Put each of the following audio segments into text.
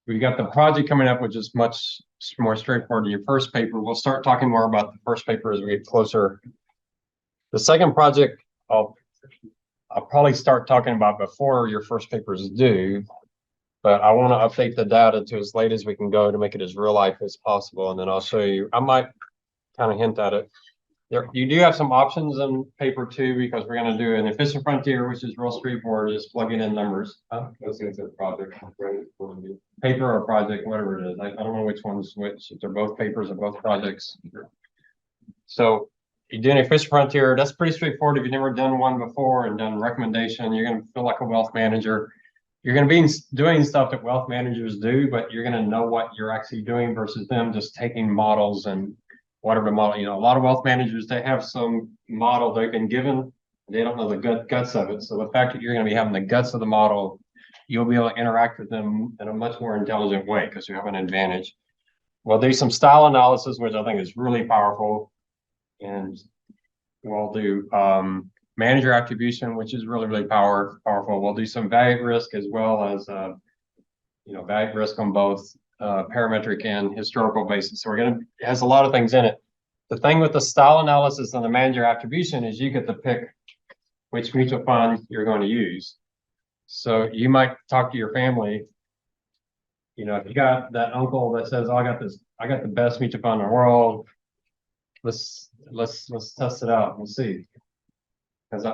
we got the project coming up, which is much more straightforward than your first paper. We'll start talking more about the first paper as we get closer. The second project, I'll probably start talking about before your first paper is due, but I want to update the data to as late as we can go to make it as real life as possible. And then I'll show you, I might kind of hint at it. You do have some options in paper 2 because we're going to do an efficient frontier, which is real straightforward, just plugging in numbers. I was going to say project, paper or project, whatever it is. I don't know which one's which. If they're both papers or both projects. So you do an efficient frontier. That's pretty straightforward. If you've never done one before and done recommendation, you're going to feel like a wealth manager. You're going to be doing stuff that wealth managers do, but you're going to know what you're actually doing versus them just taking models and whatever model. You know, a lot of wealth managers, they have some model they've been given. They don't know the guts of it. So the fact that you're going to be having the guts of the model, you'll be able to interact with them in a much more intelligent way because you have an advantage. We'll do some style analysis, which I think is really powerful. And we'll do manager attribution, which is really, really powerful. We'll do some value risk as well as, value risk on both parametric and historical basis. So it has a lot of things in it. The thing with the style analysis and the manager attribution is you get to pick which mutual fund you're going to use. So you might talk to your family, if you got that uncle that says, oh, I got the best mutual fund in the world. Let's test it out and see. Because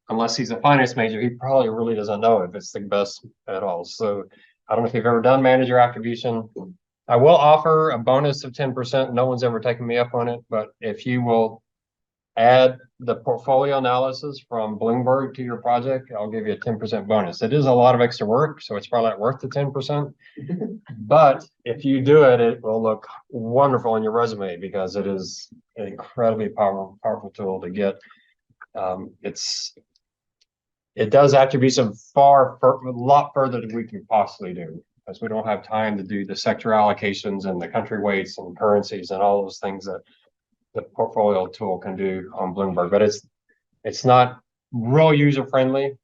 unless he's a finance major, he probably really doesn't know if it's the best at all. So I don't know if you've ever done manager attribution. I will offer a bonus of 10%. No one's ever taken me up on it, but if you will add the portfolio analysis from Bloomberg to your project, I'll give you a 10% bonus. It is a lot of extra work, so it's probably not worth the 10%. But if you do it, it will look wonderful on your resume because it is an incredibly powerful tool to get. It does attribution a lot further than we can possibly do because we don't have time to do the sector allocations and the country weights and currencies and all those things that the portfolio tool can do on Bloomberg. But it's not real user friendly.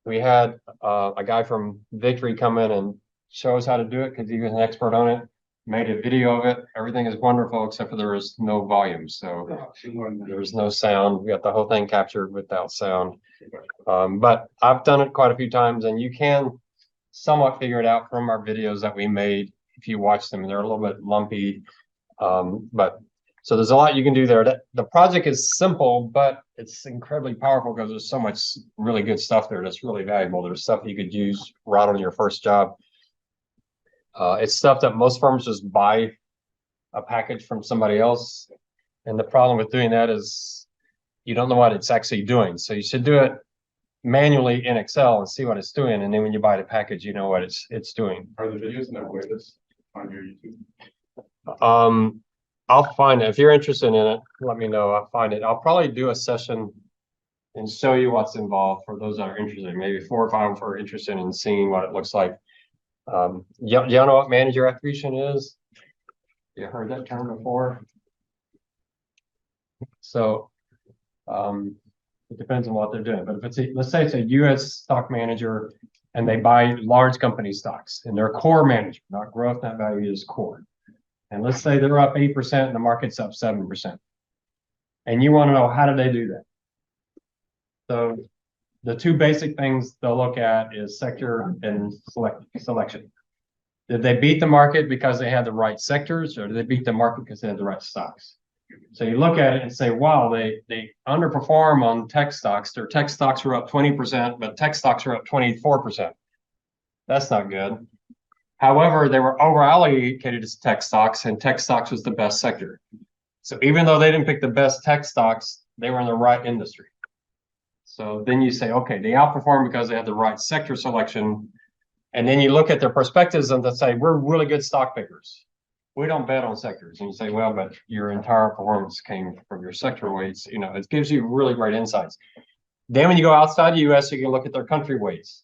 We had a guy from Victory come in and show us how to do it because he was an expert on it. Made a video of it. Everything is wonderful except for there is no volume, so there's no sound. We got the whole thing captured without sound. But I've done it quite a few times, and you can somewhat figure it out from our videos that we made if you watch them. They're a little bit lumpy, but so there's a lot you can do there. The project is simple, but it's incredibly powerful because there's so much really good stuff there that's really valuable. There's stuff you could use right on your first job. It's stuff that most firms just buy a package from somebody else. And the problem with doing that is you don't know what it's actually doing. So you should do it manually in Excel and see what it's doing. And then when you buy the package, you know what it's doing. Are the videos in that playlist on your YouTube? I'll find it. If you're interested in it, let me know. I'll find it. I'll probably do a session and show you what's involved for those that are interested. Maybe 4 or 5 are interested in seeing what it looks like. Y'all know what manager attribution is? You heard that term before? So it depends on what they're doing. But if let's say it's a US stock manager and they buy large company stocks and they're core management, not growth, not value, is core. And let's say they're up 8% and the market's up 7%. And you want to know, how did they do that? So the 2 basic things they'll look at is sector and selection. Did they beat the market because they had the right sectors, or did they beat the market because they had the right stocks? So you look at it and say, wow, they underperform on tech stocks. Their tech stocks were up 20%, but tech stocks were up 24%. That's not good. However, they were over-allocated to tech stocks, and tech stocks was the best sector. So even though they didn't pick the best tech stocks, they were in the right industry. So then you say, okay, they outperformed because they had the right sector selection. And then you look at their perspectives and they say, we're really good stock pickers. We don't bet on sectors. And you say, well, but your entire performance came from your sector weights. It gives you really great insights. Then when you go outside the US, you can look at their country weights.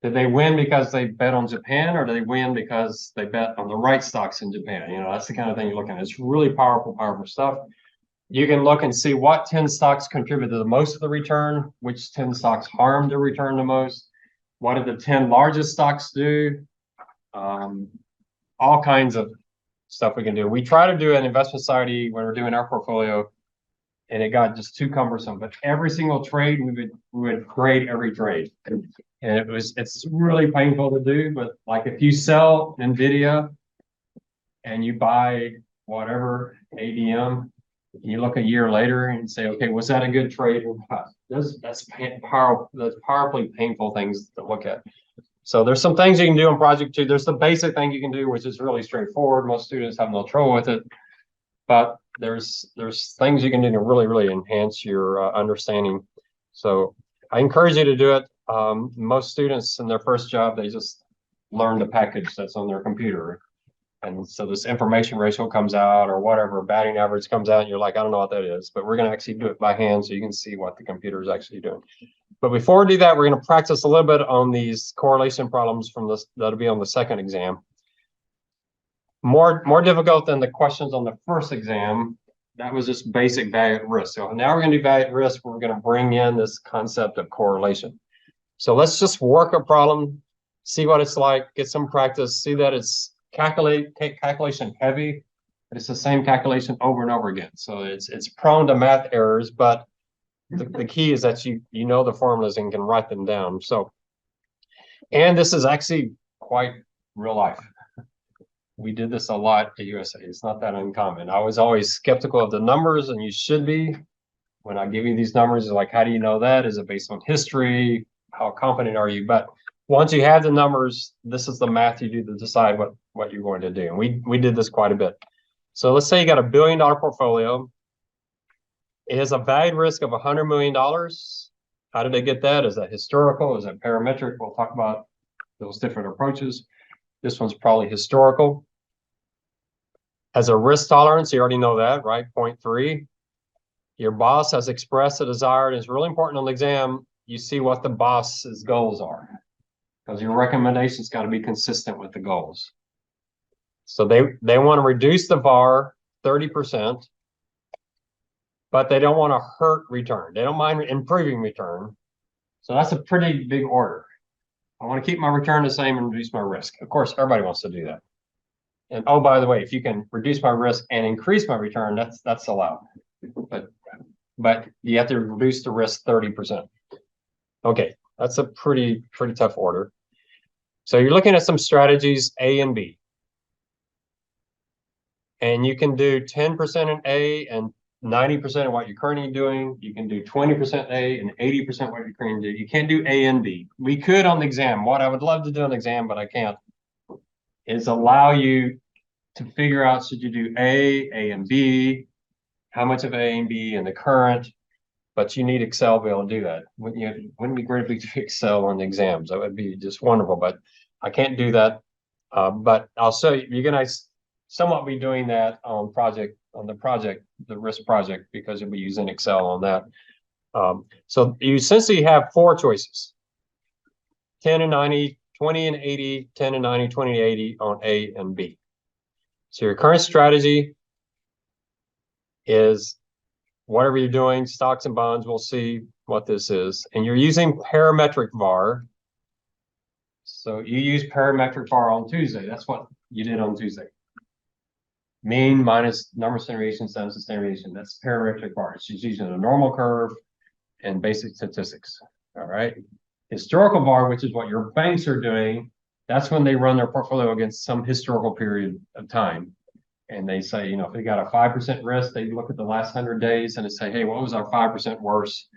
Did they win because they bet on Japan, or did they win because they bet on the right stocks in Japan? That's the kind of thing you're looking at. It's really powerful stuff. You can look and see what 10 stocks contributed the most to the return, which 10 stocks harmed the return the most. What did the 10 largest stocks do? all kinds of stuff we can do. We try to do an investment society when we're doing our portfolio, and it got just too cumbersome. But every single trade, we would grade every trade, and it's really painful to do. But like if you sell NVIDIA and you buy whatever ADM, you look a year later and say, okay, was that a good trade or not? That's powerfully painful things to look at. So there's some things you can do on project two. There's the basic thing you can do, which is really straightforward. Most students have no trouble with it, but there's things you can do to really enhance your understanding. So I encourage you to do it. Most students in their first job, they just learn the package that's on their computer. And so this information ratio comes out or whatever, batting average comes out, and you're like, I don't know what that is, but we're going to actually do it by hand so you can see what the computer is actually doing. But before we do that, we're going to practice a little bit on these correlation problems from this that'll be on the second exam. More difficult than the questions on the first exam. That was just basic value at risk. So now we're going to do value at risk. We're going to bring in this concept of correlation. So let's just work a problem, see what it's like, get some practice, see that it's calculation heavy, but it's the same calculation over and over again. So it's prone to math errors, but the key is that you know the formulas and can write them down. So, and this is actually quite real life. We did this a lot at USA. It's not that uncommon. I was always skeptical of the numbers, and you should be. When I give you these numbers, it's like, how do you know that? Is it based on history? How confident are you? But once you have the numbers, this is the math you do to decide what you're going to do. And we did this quite a bit. So let's say you got $1 billion portfolio. It has a valued risk of $100 million. How did they get that? Is that historical? Is that parametric? We'll talk about those different approaches. This one's probably historical. Has a risk tolerance, you already know that, right? 0.3. Your boss has expressed a desire, and it's really important on the exam, you see what the boss's goals are, because your recommendation's got to be consistent with the goals. So they want to reduce the VAR 30%, but they don't want to hurt return. They don't mind improving return. So that's a pretty big order. I want to keep my return the same and reduce my risk. Of course, everybody wants to do that. And oh, by the way, if you can reduce my risk and increase my return, that's allowed. But you have to reduce the risk 30%. Okay, that's a pretty tough order. So you're looking at some strategies A and B. And you can do 10% in A and 90% of what you're currently doing. You can do 20% A and 80% what you're currently doing. You can't do A and B. We could on the exam. What I would love to do on the exam, but I can't, is allow you to figure out, should you do A and B, how much of A and B in the current, but you need Excel to be able to do that. Wouldn't it be great if we could do Excel on the exams? That would be just wonderful, but I can't do that. But I'll show you, you're going to somewhat be doing that on the risk project, because you'll be using Excel on that. So you essentially have 4 choices: 10 and 90, 20 and 80, 10 and 90, 20 and 80 on A and B. So your current strategy is whatever you're doing, stocks and bonds, we'll see what this is. And you're using parametric VAR. So you use parametric VAR on Tuesday. That's what you did on Tuesday. Mean minus number of standard deviation, standard deviation. That's parametric VAR. It's just using a normal curve and basic statistics. All right. Historical VAR, which is what your banks are doing, that's when they run their portfolio against some historical period of time. And they say, you know, if they got a 5% risk, they look at the last 100 days and they say, hey, what was our 5% worse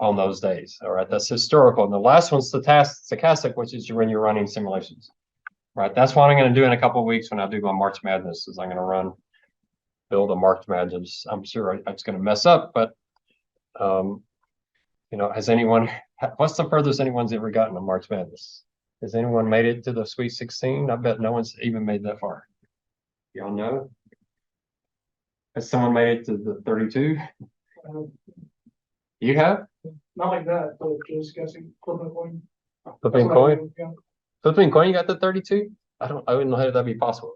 on those days? All right, that's historical. And the last one's stochastic, which is when you're running simulations. Right, that's what I'm going to do in a couple of weeks when I do my March Madness. Is I'm going to build a March Madness. I'm sure it's going to mess up, but you know, what's the furthest anyone's ever gotten in March Madness? Has anyone made it to the Sweet 16? I bet no one's even made that far. Y'all know? Has someone made it to the 32? You have? Not like that, but just guessing, flipping a coin. Flipping coin? Flipping coin, you got the 32? I wouldn't know how that'd be possible.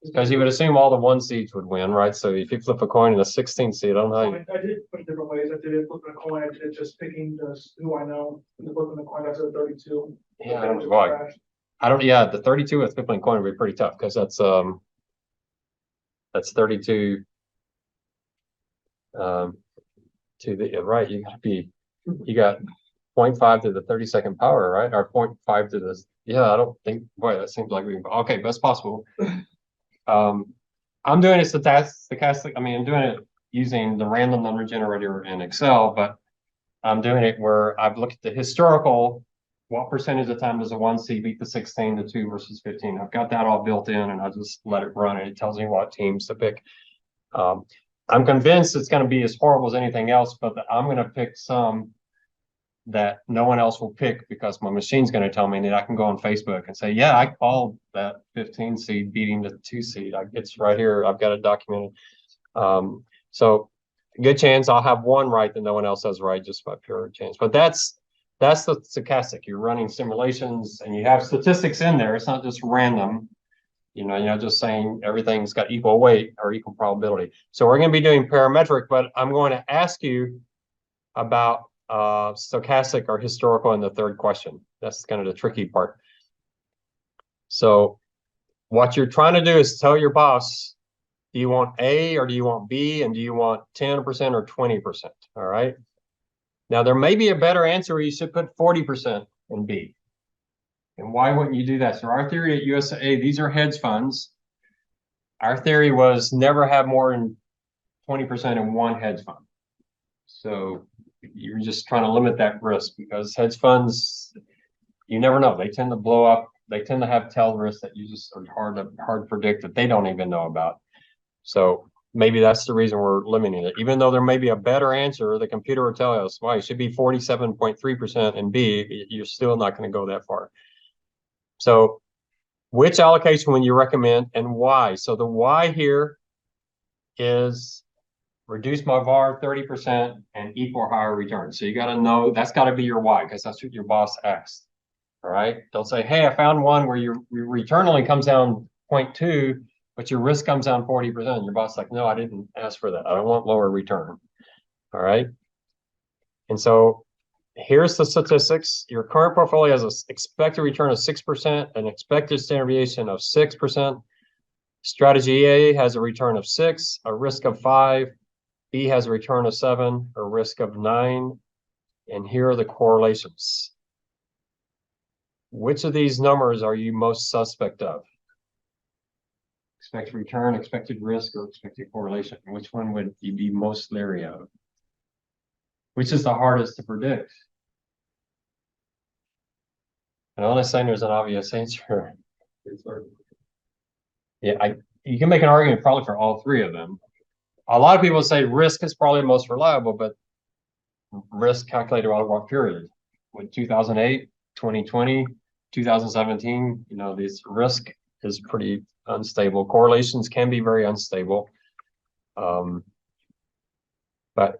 Because you would assume all the 1 seeds would win, right? So if you flip a coin in a 16 seed, I don't know how you... I did it in different ways. I did it flipping a coin. I did it just picking who I know. And flipping the coin, that's a 32. Yeah, I don't know why. I don't, yeah, the 32 with flipping coin would be pretty tough because that's 32 to the right. You got 0.5 to the 32nd power, right? Or 0.5 to this. Yeah, I don't think, boy, that seems like okay, that's possible. I'm doing it stochastic. I mean, I'm doing it using the random number generator in Excel, but I'm doing it where I've looked at the historical, what percentage of the time does a 1C beat the 16 to 2 versus 15? I've got that all built in and I just let it run and it tells me what teams to pick. I'm convinced it's going to be as horrible as anything else, but I'm going to pick some that no one else will pick because my machine's going to tell me that I can go on Facebook and say, yeah, I called that 15 seed beating the 2 seed. It's right here. I've got it documented. So good chance I'll have one right that no one else has right just by pure chance. But that's the stochastic. You're running simulations and you have statistics in there. It's not just random. You're not just saying everything's got equal weight or equal probability. So we're going to be doing parametric, but I'm going to ask you about stochastic or historical in the third question. That's kind of the tricky part. So what you're trying to do is tell your boss, do you want A or do you want B? And do you want 10% or 20%? All right. Now there may be a better answer where you should put 40% in B. And why wouldn't you do that? So our theory at USAA, these are hedge funds. Our theory was never have more than 20% in one hedge fund. So you're just trying to limit that risk because hedge funds, you never know. They tend to blow up. They tend to have tail risks that you just are hard to predict that they don't even know about. So maybe that's the reason we're limiting it. Even though there may be a better answer, the computer will tell us, well, it should be 47.3% in B. You're still not going to go that far. So which allocation would you recommend and why? So the why here is reduce my VAR 30% and equal higher return. So you got to know that's got to be your why because that's what your boss asked. All right. They'll say, hey, I found one where your return only comes down 0.2, but your risk comes down 40%. Your boss is like, no, I didn't ask for that. I don't want lower return. All right. And so here's the statistics. Your current portfolio has an expected return of 6%, an expected standard deviation of 6%. Strategy A has a return of 6, a risk of 5. B has a return of 7, a risk of 9. And here are the correlations. Which of these numbers are you most suspect of? Expected return, expected risk, or expected correlation? Which one would you be most leery of? Which is the hardest to predict? And I'm not saying there's an obvious answer. Yeah, you can make an argument probably for all three of them. A lot of people say risk is probably the most reliable, but risk calculated over what period? With 2008, 2020, 2017, this risk is pretty unstable. Correlations can be very unstable. But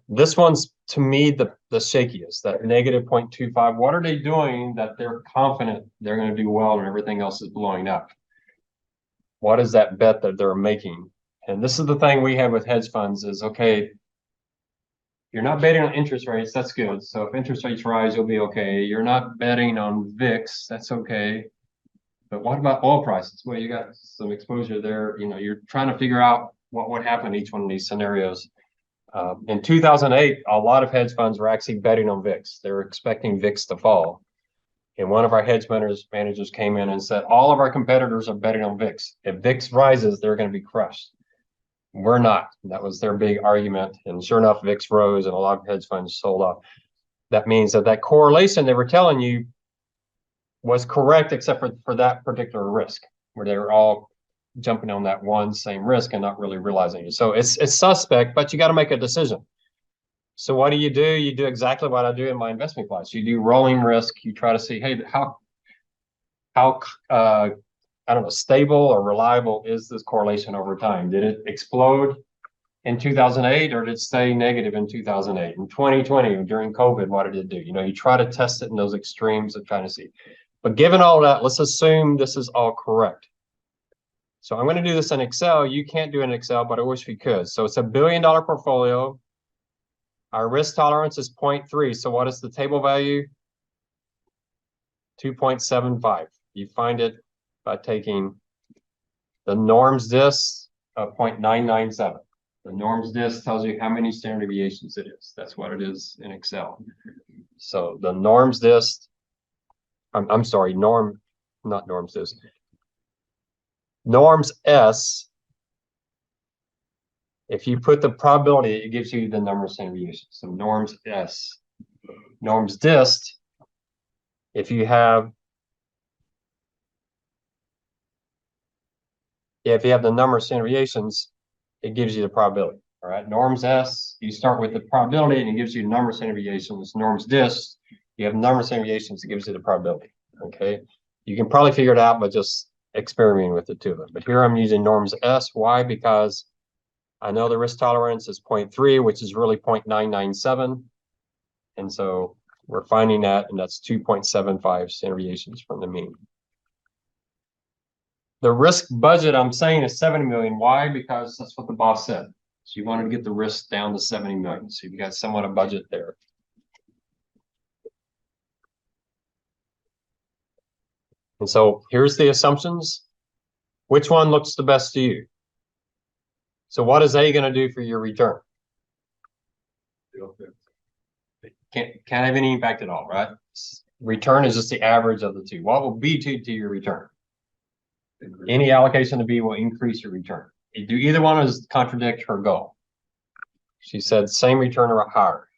this one's, to me, the shakiest, that negative 0.25. What are they doing that they're confident they're going to do well and everything else is blowing up? What is that bet that they're making? And this is the thing we have with hedge funds is, okay, you're not betting on interest rates. That's good. So if interest rates rise, you'll be okay. You're not betting on VIX. That's okay. But what about oil prices? Well, you got some exposure there. You're trying to figure out what would happen in each one of these scenarios. In 2008, a lot of hedge funds were actually betting on VIX. They were expecting VIX to fall. And one of our hedge managers came in and said, all of our competitors are betting on VIX. If VIX rises, they're going to be crushed. We're not. That was their big argument. And sure enough, VIX rose and a lot of hedge funds sold off. That means that correlation they were telling you was correct, except for that particular risk, where they were all jumping on that one same risk and not really realizing it. So it's suspect, but you got to make a decision. So what do? You do exactly what I do in my investment class. You do rolling risk. You try to see, hey, how I don't know, stable or reliable is this correlation over time? Did it explode in 2008 or did it stay negative in 2008? In 2020, during COVID, what did it do? You try to test it in those extremes of trying to see. But given all that, let's assume this is all correct. So I'm going to do this in Excel. You can't do it in Excel, but I wish we could. So it's $1 billion portfolio. Our risk tolerance is 0.3. So what is the table value? 2.75. You find it by taking the norms dist of 0.997. The norms dist tells you how many standard deviations it is. That's what it is in Excel. So the norms dist, I'm sorry, not norms dist. Norms S, if you put the probability, it gives you the number of standard deviations. So norms S. Norms dist, if you have the number of standard deviations, it gives you the probability. All right, norms S, you start with the probability and it gives you the number of standard deviations. Norms dist, you have the number of standard deviations, it gives you the probability. Okay, you can probably figure it out by just experimenting with the two of them. But here I'm using norms S. Why? Because I know the risk tolerance is 0.3, which is really 0.997. And so we're finding that, and that's 2.75 standard deviations from the mean. The risk budget I'm saying is 70 million. Why? Because that's what the boss said. So you wanted to get the risk down to 70 million. So you got somewhat a budget there. And so here's the assumptions. Which one looks the best to you? So what is A going to do for your return? Can't have any impact at all, right? Return is just the average of the two. What will B do to your return? Any allocation to B will increase your return. Do either one of us contradict her goal? She said same return or higher.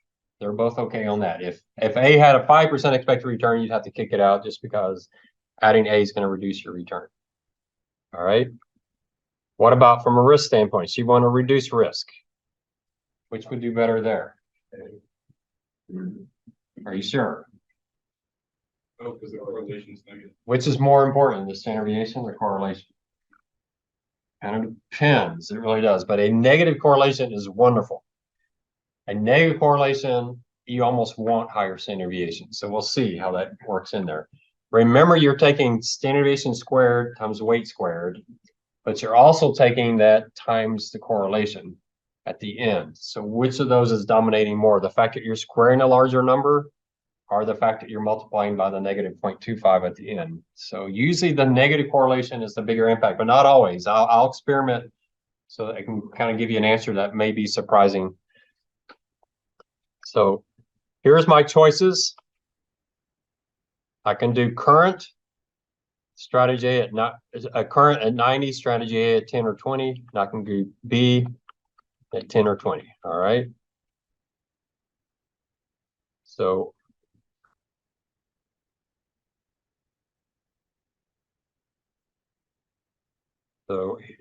They're both okay on that. If A had a 5% expected return, you'd have to kick it out just because adding A is going to reduce your return. All right. What about from a risk standpoint? She want to reduce risk. Which would do better there? Are you sure? Oh, because the correlation is negative. Which is more important, the standard deviation or correlation? Kind of depends. It really does. But a negative correlation is wonderful. A negative correlation, you almost want higher standard deviation. So we'll see how that works in there. Remember, you're taking standard deviation squared times weight squared, but you're also taking that times the correlation at the end. So which of those is dominating more? The fact that you're squaring a larger number or the fact that you're multiplying by the negative 0.25 at the end? So usually the negative correlation is the bigger impact, but not always. I'll experiment so that I can kind of give you an answer that may be surprising. So here's my choices. I can do current, strategy A at not a current at 90, strategy A at 10 or 20, and I can do B at 10 or 20. All right. So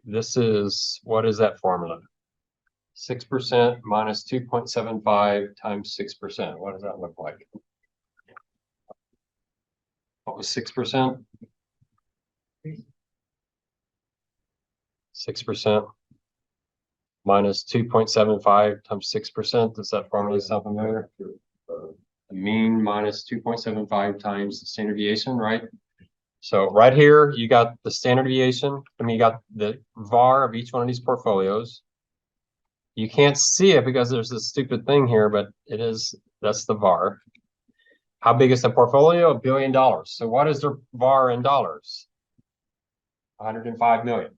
this is, what is that formula? 6% minus 2.75 times 6%. What does that look like? What was 6%? 6% minus 2.75 times 6%. Does that formula sound familiar? The mean minus 2.75 times the standard deviation, right? So right here, you got the standard deviation. I mean, you got the VAR of each one of these portfolios. You can't see it because there's this stupid thing here, but it is, that's the VAR. How big is the portfolio? $1 billion. So what is the VAR in dollars? 105 million.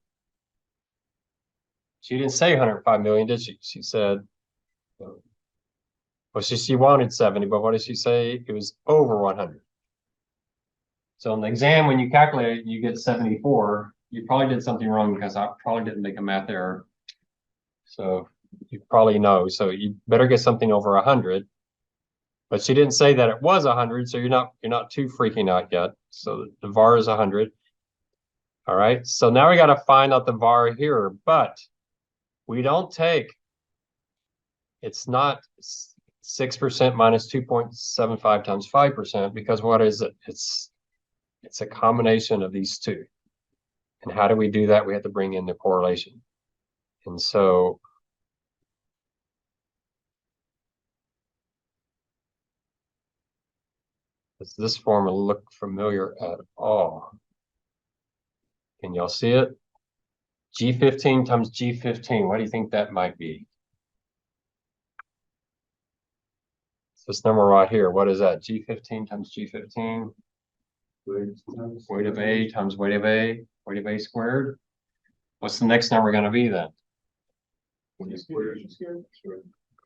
She didn't say 105 million, did she? She said, well, she wanted 70, but what did she say? It was over 100. So in the exam, when you calculate it, you get 74. You probably did something wrong because I probably didn't make a math error. So you probably know. So you better get something over 100. But she didn't say that it was 100, so you're not too freaking out yet. So the VAR is 100. All right. So now we got to find out the VAR here, but we don't take. It's not 6% minus 2.75 times 5% because what is it? It's a combination of these two. And how do we do that? We have to bring in the correlation. And so does this formula look familiar at all? Can y'all see it? G15 times G15. What do you think that might be? It's this number right here. What is that? G15 times G15. Weight of A times weight of A squared. What's the next number gonna be then? Squared.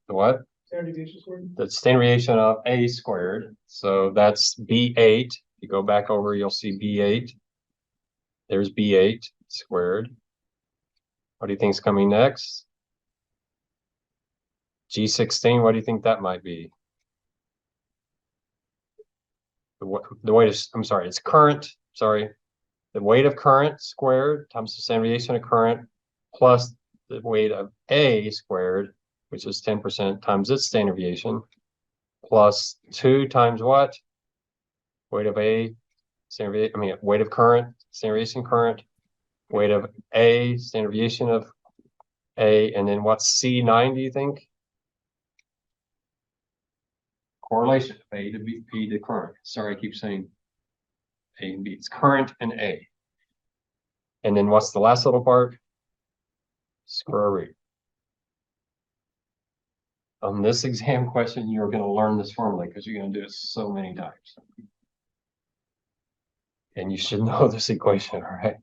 The what? Standard deviation squared. The standard deviation of A squared. So that's B8. You go back over, you'll see B8. There's B8 squared. What do you think's coming next? G16, what do you think that might be? The weight is, I'm sorry, it's current, sorry. The weight of current squared times the standard deviation of current plus the weight of A squared, which is 10% times its standard deviation, plus 2 times what? Weight of A, weight of current, standard deviation current, weight of A, standard deviation of A, and then what's C9, do you think? Correlation of A to B to current. Sorry, I keep saying A and B. It's current and A. And then what's the last little part? Square root. On this exam question, you're going to learn this formula because you're going to do it so many times. And you should know this equation, all right?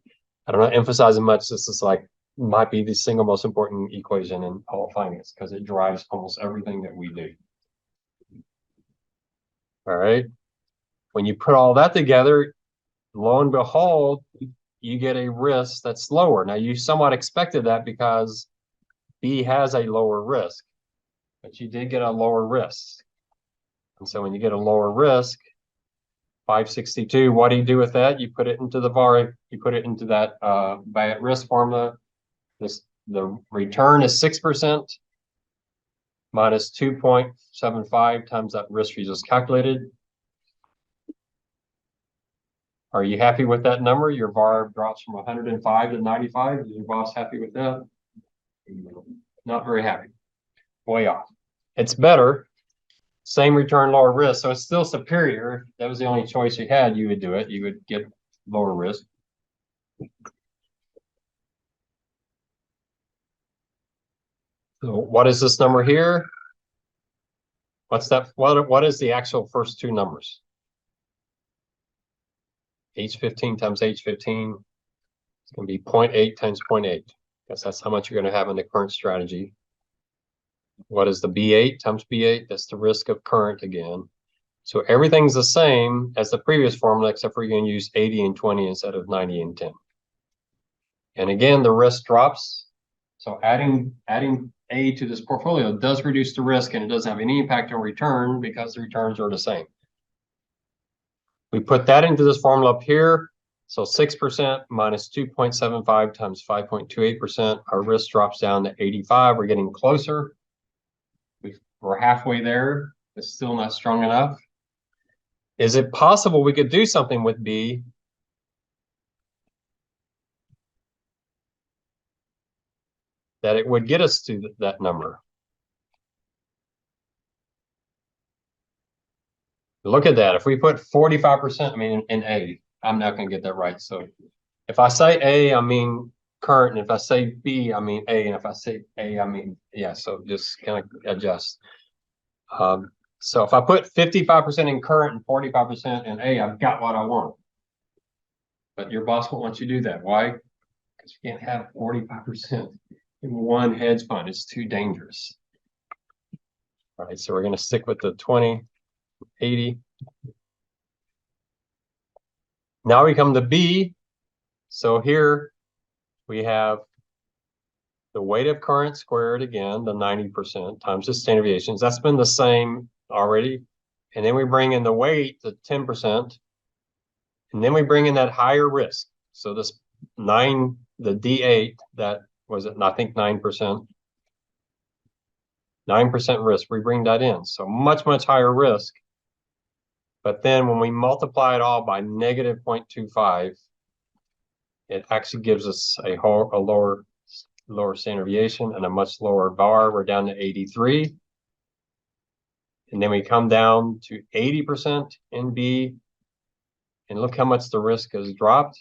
I don't know, emphasizing much. This is like, might be the single most important equation in all finance because it drives almost everything that we do. All right. When you put all that together, lo and behold, you get a risk that's lower. Now, you somewhat expected that because B has a lower risk, but you did get a lower risk. And so when you get a lower risk, 562, what do you do with that? You put it into the VAR, you put it into that by at risk formula. The return is 6% minus 2.75 times that risk you just calculated. Are you happy with that number? Your VAR drops from 105 to 95. Is your boss happy with that? Not very happy. Way off. It's better. Same return, lower risk. So it's still superior. If that was the only choice you had, you would do it. You would get lower risk. So what is this number here? What's that? What is the actual first two numbers? H15 times H15 is going to be 0.8 times 0.8 because that's how much you're going to have in the current strategy. What is the B8 times B8? That's the risk of current again. So everything's the same as the previous formula, except for you're going to use 80 and 20 instead of 90 and 10. And again, the risk drops. So adding A to this portfolio does reduce the risk, and it doesn't have any impact on return because the returns are the same. We put that into this formula up here. So 6% minus 2.75 times 5.28%. Our risk drops down to 85. We're getting closer. We're halfway there. It's still not strong enough. Is it possible we could do something with B that it would get us to that number? Look at that. If we put 45%, I mean, in A, I'm not going to get that right. So if I say A, I mean current. And if I say B, I mean A. And if I say A, I mean, yeah. So just kind of adjust. So if I put 55% in current and 45% in A, I've got what I want. But your boss won't want you to do that. Why? Because you can't have 45% in one hedge fund. It's too dangerous. All right, so we're going to stick with the 20, 80. Now we come to B. So here we have the weight of current squared again, the 90% times the standard deviations. That's been the same already. And then we bring in the weight, the 10%. And then we bring in that higher risk. So this the D8, that was it, I think 9%. 9% risk, we bring that in. So much, much higher risk. But then when we multiply it all by negative 0.25, it actually gives us a lower standard deviation and a much lower VAR. We're down to 83. And then we come down to 80% in B. And look how much the risk has dropped.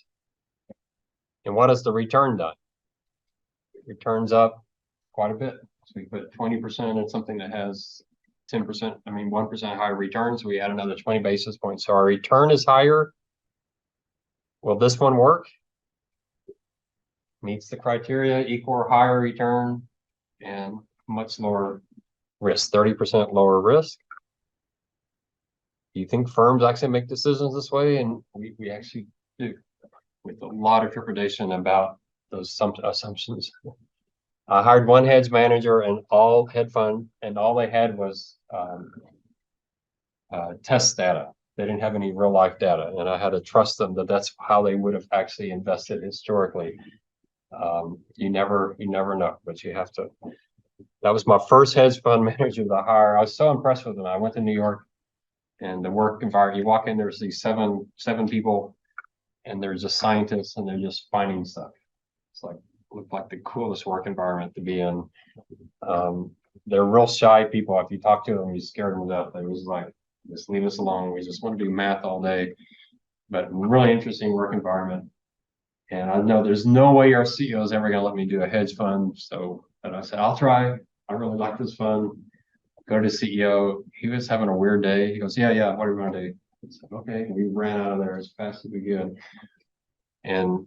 And what has the return done? It returns up quite a bit. So we put 20% in something that has 10%, 1% higher returns. We add another 20 basis points. So our return is higher, Will this one work? Meets the criteria, equal or higher return, and much lower risk, 30% lower risk. Do you think firms actually make decisions this way? And we actually do, with a lot of trepidation about those assumptions. I hired one hedge manager and all hedge fund, and all they had was test data. They didn't have any real life data, and I had to trust them that that's how they would have actually invested historically. You never know, but you have to. That was my first hedge fund manager to hire. I was so impressed with them. I went to New York, and the work environment. You walk in, there's these seven people, and they're just scientists, and they're just finding stuff. It's like looked like the coolest work environment to be in. They're real shy people. If you talk to them, you scare them to death. They was like, just leave us alone. We just want to do math all day. But really interesting work environment. And I know there's no way our CEO is ever going to let me do a hedge fund. So, but I said, I'll try. I really like this fund. Go to the CEO. He was having a weird day. He goes, yeah, what are we going to do? I said, okay. We ran out of there as fast as we could. And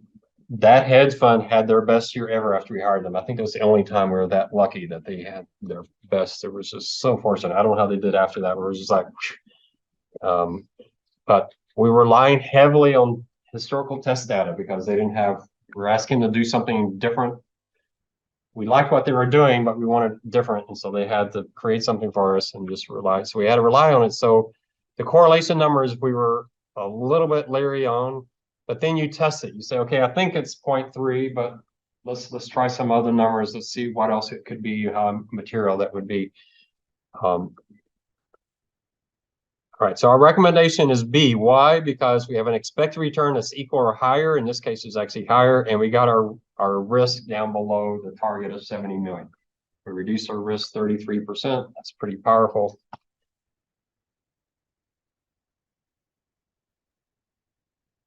that hedge fund had their best year ever after we hired them. I think it was the only time we were that lucky that they had their best. It was just so fortunate. I don't know how they did after that. It was just like, but we were relying heavily on historical test data because they didn't have, we're asking to do something different. We liked what they were doing, but we wanted different. And so they had to create something for us and just rely. So we had to rely on it. So the correlation numbers, we were a little bit leery on, but then you test it. You say, okay, I think it's 0.3, but let's try some other numbers. Let's see what else it could be, how material that would be. All right, so our recommendation is B. Why? Because we have an expected return that's equal or higher. In this case, it's actually higher, and we got our risk down below the target of 70 million. We reduced our risk 33%. That's pretty powerful.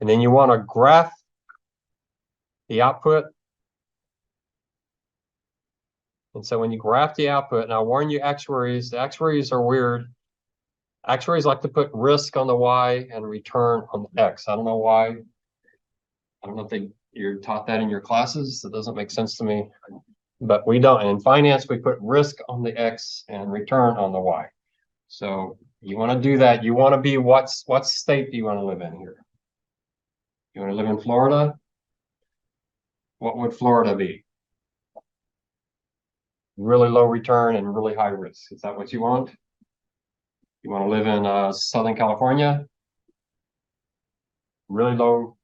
And then you want to graph the output. And so when you graph the output, and I warn you, actuaries, the actuaries are weird. Actuaries like to put risk on the Y and return on the X. I don't know why. I don't know if you're taught that in your classes. It doesn't make sense to me. But we don't. In finance, we put risk on the X and return on the Y. So you want to do that. You want to be what state do you want to live in here? You want to live in Florida? What would Florida be? Really low return and really high risk. Is that what you want? You want to live in Southern California? Really low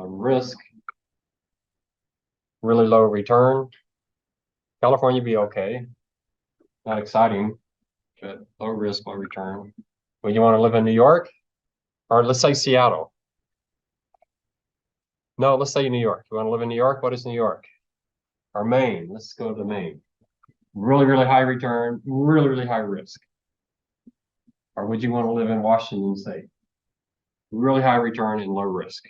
risk, really low return. California be okay. Not exciting, but low risk, low return. Well, you want to live in New York? Or let's say Seattle. No, let's say New York. You want to live in New York? What is New York? Or Maine. Let's go to Maine. Really, really high return, really, really high risk. Or would you want to live in Washington State? Really high return and low risk.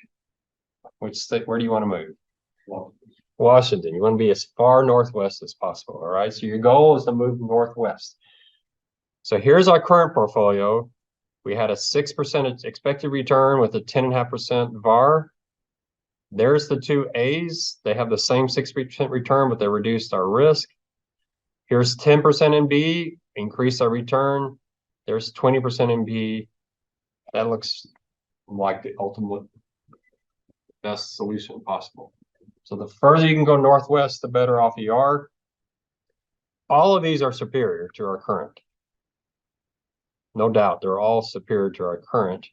Which state, where do you want to move? Washington. You want to be as far northwest as possible. All right. So your goal is to move northwest. So here's our current portfolio. We had a 6% expected return with a 10.5% VAR. There's the two A's. They have the same 6% return, but they reduced our risk. Here's 10% in B, increase our return. There's 20% in B. That looks like the ultimate best solution possible. So the further you can go northwest, the better off you are. All of these are superior to our current. No doubt, they're all superior to our current.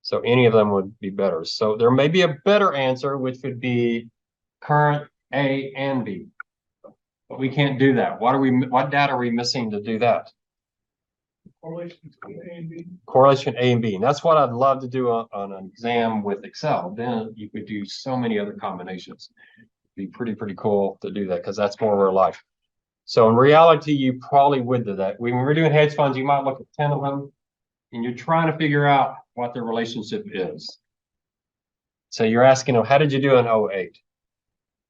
So any of them would be better. So there may be a better answer, which would be current A and B. But we can't do that. What data are we missing to do that? Correlation between A and B. Correlation A and B. And that's what I'd love to do on an exam with Excel. Then you could do so many other combinations. It'd be pretty cool to do that because that's more real life. So in reality, you probably would do that. When we're doing hedge funds, you might look at 10 of them and you're trying to figure out what their relationship is. So you're asking them, how did you do in 08?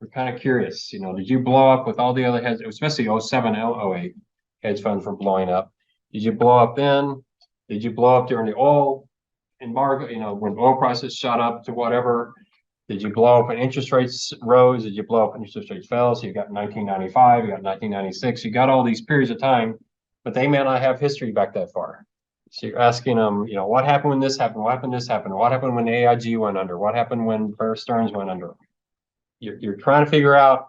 We're kind of curious, did you blow up with all the other hedge, especially 07 and 08 hedge funds were blowing up? Did you blow up then? Did you blow up during the oil embargo, when oil prices shot up to whatever, did you blow up when interest rates rose? Did you blow up when interest rates fell? So you got 1995, you got 1996, you got all these periods of time, but they may not have history back that far. So you're asking them, what happened when this happened? What happened when this happened? What happened when AIG went under? What happened when Bear Stearns went under? You're trying to figure out,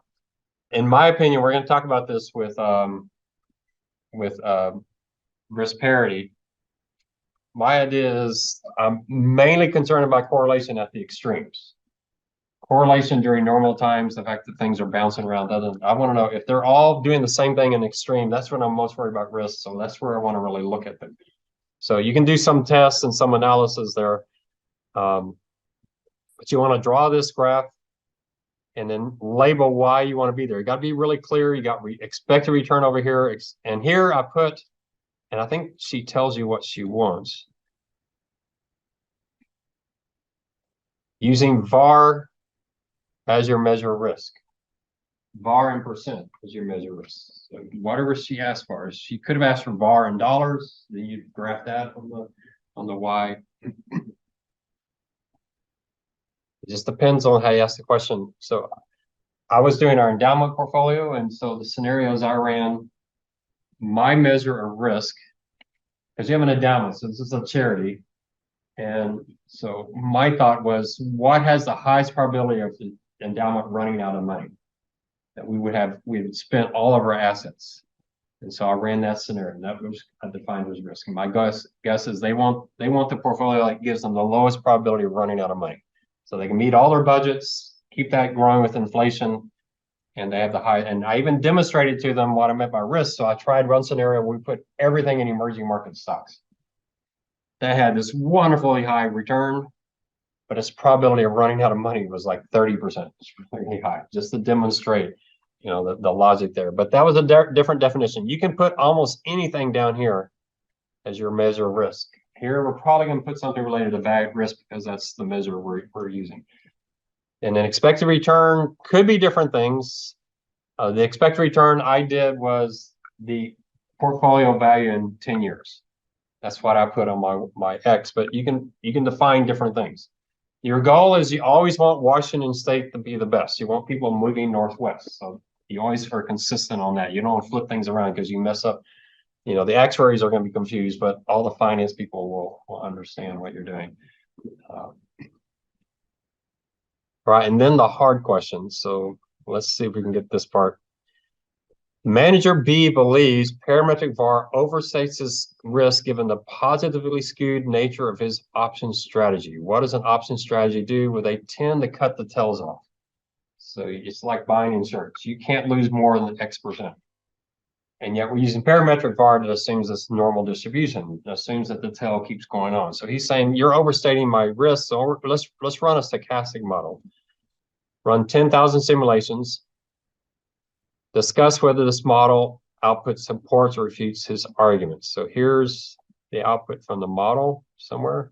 in my opinion, we're going to talk about this with risk parity. My idea is I'm mainly concerned about correlation at the extremes. Correlation during normal times, the fact that things are bouncing around, I want to know if they're all doing the same thing in extreme. That's when I'm most worried about risk. So that's where I want to really look at them. So you can do some tests and some analysis there. But you want to draw this graph and then label why you want to be there. You got to be really clear. You got expected return over here. And here I put, and I think she tells you what she wants. Using VAR as your measure of risk. VAR in percent as your measure of risk. So whatever she asked for, she could have asked for VAR in dollars. Then you graph that on the Y. It just depends on how you ask the question. So I was doing our endowment portfolio, and so the scenarios I ran, my measure of risk, because you have an endowment, so this is a charity. And so my thought was, what has the highest probability of the endowment running out of money? That we would spent all of our assets. And so I ran that scenario, and that was defined as risk. And my guess is they want the portfolio that gives them the lowest probability of running out of money. So they can meet all their budgets, keep that growing with inflation, and they have the high. And I even demonstrated to them what I meant by risk. So I tried one scenario where we put everything in emerging market stocks. That had this wonderfully high return, but its probability of running out of money was like 30%. It's really high, just to demonstrate, the logic there. But that was a different definition. You can put almost anything down here as your measure of risk. Here, we're probably going to put something related to value risk because that's the measure we're using. And then expected return could be different things. The expected return I did was the portfolio value in 10 years. That's what I put on my X, but you can define different things. Your goal is you always want Washington State to be the best. You want people moving northwest. So you always are consistent on that. You don't want to flip things around because you mess up. The actuaries are going to be confused, but all the finance people will understand what you're doing. Right, and then the hard questions. So let's see if we can get this part. Manager B believes parametric VAR overstates his risk given the positively skewed nature of his option strategy. What does an option strategy do? Well, they tend to cut the tails off. So it's like buying insurance. You can't lose more than X percent. And yet we're using parametric VAR that assumes this normal distribution. It assumes that the tail keeps going on. So he's saying you're overstating my risk. So let's run a stochastic model. Run 10,000 simulations. Discuss whether this model output supports or refutes his arguments. So here's the output from the model somewhere.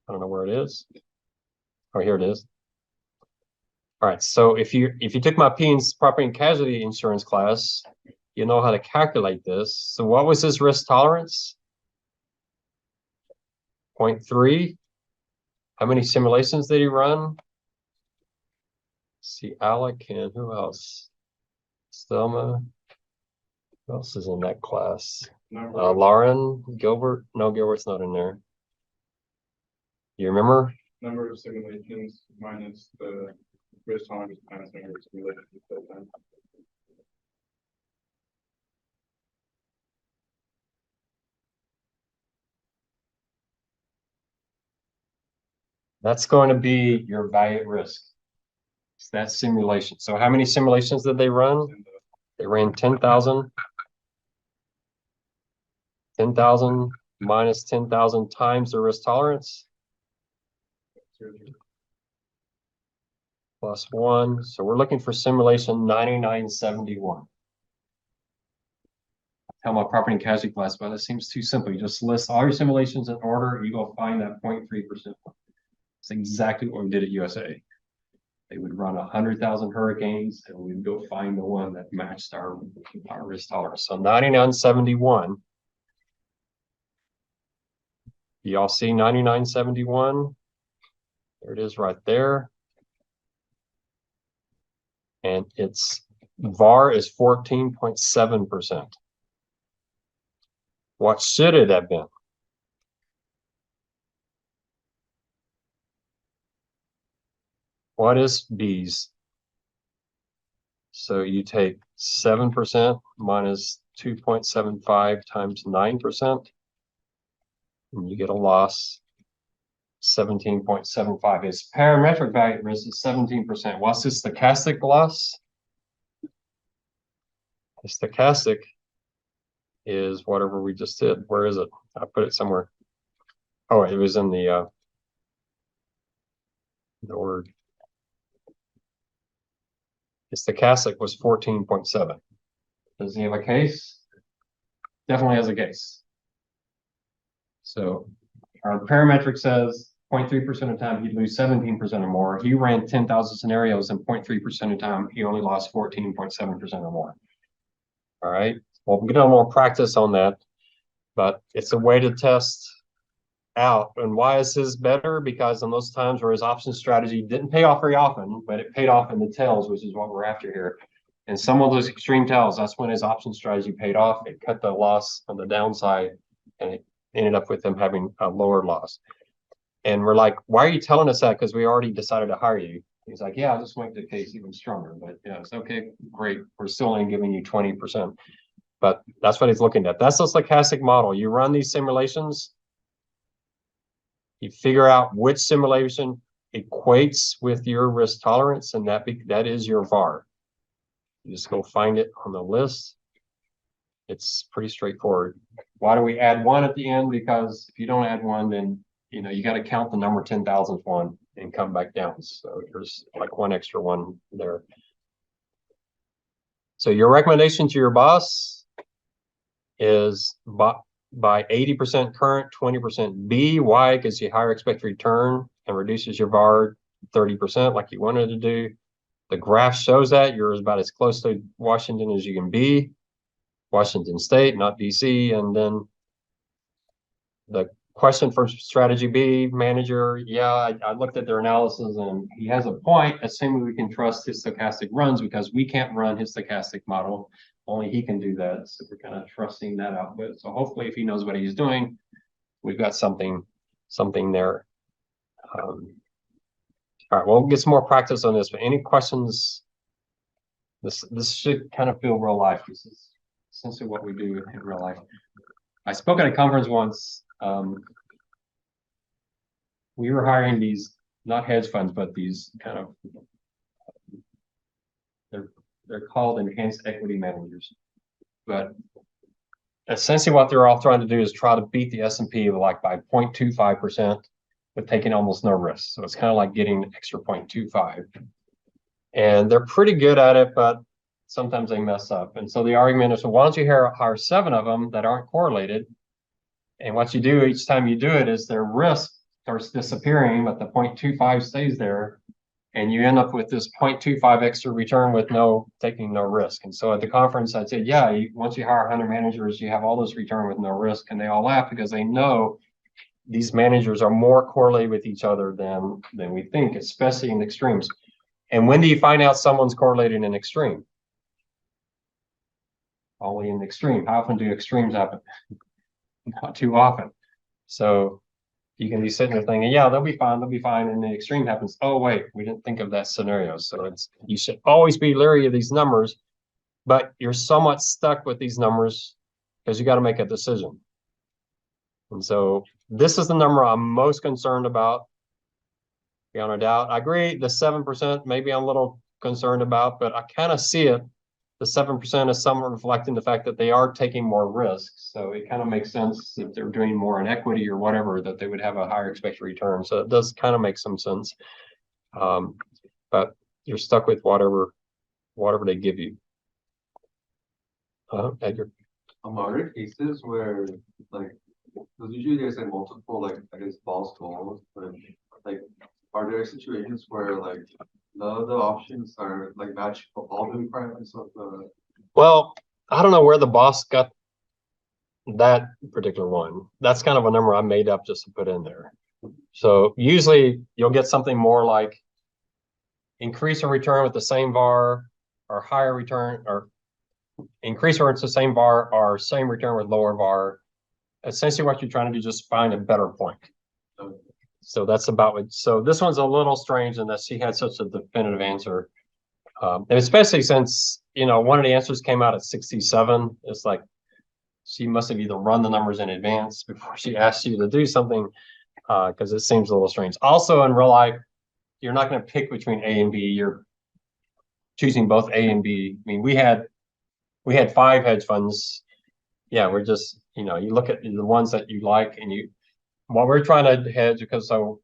I don't know where it is. Oh, here it is. All right. So if you took my property and casualty insurance class, you know how to calculate this. So what was his risk tolerance? 0.3. How many simulations did he run? Let's see, Alec and who else? Selma. Who else is in that class? Lauren, Gilbert. No, Gilbert's not in there. You remember? Number of simulations minus the risk tolerance times number of simulations. That's going to be your value at risk. It's that simulation. So how many simulations did they run? They ran 10,000. 10,000 minus 10,000 times the risk tolerance. Plus 1. So we're looking for simulation 9971. Tell my property and casualty class, but it seems too simple. You just list all your simulations in order. You go find that 0.3%. It's exactly what we did at USA. They would run 100,000 hurricanes, and we'd go find the one that matched our risk tolerance. So 9971 Y'all see 99.71? There it is right there. And its VAR is 14.7%. What should it have been? What is B's? So you take 7% minus 2.75 times 9%, and you get a loss 17.75. Its parametric value at risk is 17%. What's the stochastic loss? The stochastic is whatever we just did. Where is it? I put it somewhere. Oh, it was in the word. The stochastic was 14.7. Does he have a case? Definitely has a case. So our parametric says 0.3% of the time he'd lose 17% or more. He ran 10,000 scenarios, and 0.3% of the time he only lost 14.7% or more. All right. Well, we'll get a little more practice on that, but it's a way to test out. And why is his better? Because in those times where his option strategy didn't pay off very often, but it paid off in the tails, which is what we're after here. And some of those extreme tails, that's when his option strategy paid off. It cut the loss on the downside, and it ended up with him having a lower loss. And we're like, why are you telling us that? Because we already decided to hire you. He's like, yeah, I'll just make the case even stronger. But yeah, it's okay, great. We're still only giving you 20%. But that's what he's looking at. That's the stochastic model. You run these simulations, you figure out which simulation equates with your risk tolerance, and that is your VAR. You just go find it on the list. It's pretty straightforward. Why do we add one at the end? Because if you don't add one, then you got to count the number 10,000th one and come back down. So there's like one extra one there. So your recommendation to your boss is by 80% current, 20% B. Why? Because you higher expected return and reduces your VAR 30% like you wanted to do. The graph shows that you're about as close to Washington as you can be. Washington State, not DC. And then the question for strategy B manager, yeah, I looked at their analysis and he has a point, assuming we can trust his stochastic runs, because we can't run his stochastic model. Only he can do that. So we're kind of trusting that output. So hopefully if he knows what he's doing, we've got something there. All right, we'll get some more practice on this, but any questions? This should kind of feel real life. This is essentially what we do in real life. I spoke at a conference once. We were hiring these, not hedge funds, but these kind of, they're called enhanced equity managers. But essentially what they're all trying to do is try to beat the S&P like by 0.25%, with taking almost no risk. So it's kind of like getting an extra 0.25. And they're pretty good at it, but sometimes they mess up. And so the argument is, well, why don't you hire 7 of them that aren't correlated? And what you do each time you do it is their risk starts disappearing, but the 0.25 stays there. And you end up with this 0.25 extra return with taking no risk. And so at the conference, I said, yeah, once you hire 100 managers, you have all this return with no risk. And they all laugh because they know these managers are more correlated with each other than we think, especially in extremes. And when do you find out someone's correlated in extreme? Only in extreme. How often do extremes happen? Not too often. So you can be sitting there thinking, yeah, they'll be fine, and the extreme happens. Oh, wait, we didn't think of that scenario. So you should always be leery of these numbers, but you're somewhat stuck with these numbers because you got to make a decision. And so this is the number I'm most concerned about, beyond a doubt. I agree, the 7%, maybe I'm a little concerned about, but I kind of see it. The 7% is somewhat reflecting the fact that they are taking more risks. So it kind of makes sense if they're doing more in equity or whatever, that they would have a higher expected return. So it does kind of make some sense. But you're stuck with whatever they give you. Edgar. Are there cases where, like, because usually there's like multiple, like, I guess, false goals, but like, are there situations where like none of the options are like match all the requirements of the? Well, I don't know where the boss got that particular one. That's kind of a number I made up just to put in there. So usually you'll get something more like increase a return with the same var, or higher return, or increase or it's the same var, or same return with lower var. Essentially what you're trying to do is just find a better point. So that's about it. So this one's a little strange in that she had such a definitive answer. And especially since, you know, one of the answers came out at 67. It's like she must have either run the numbers in advance before she asked you to do something, because it seems a little strange. Also, in real life, you're not going to pick between A and B. You're choosing both A and B. I mean, we had 5 hedge funds. Yeah, we're just, you know, you look at the ones that you like, and what we're trying to hedge, because so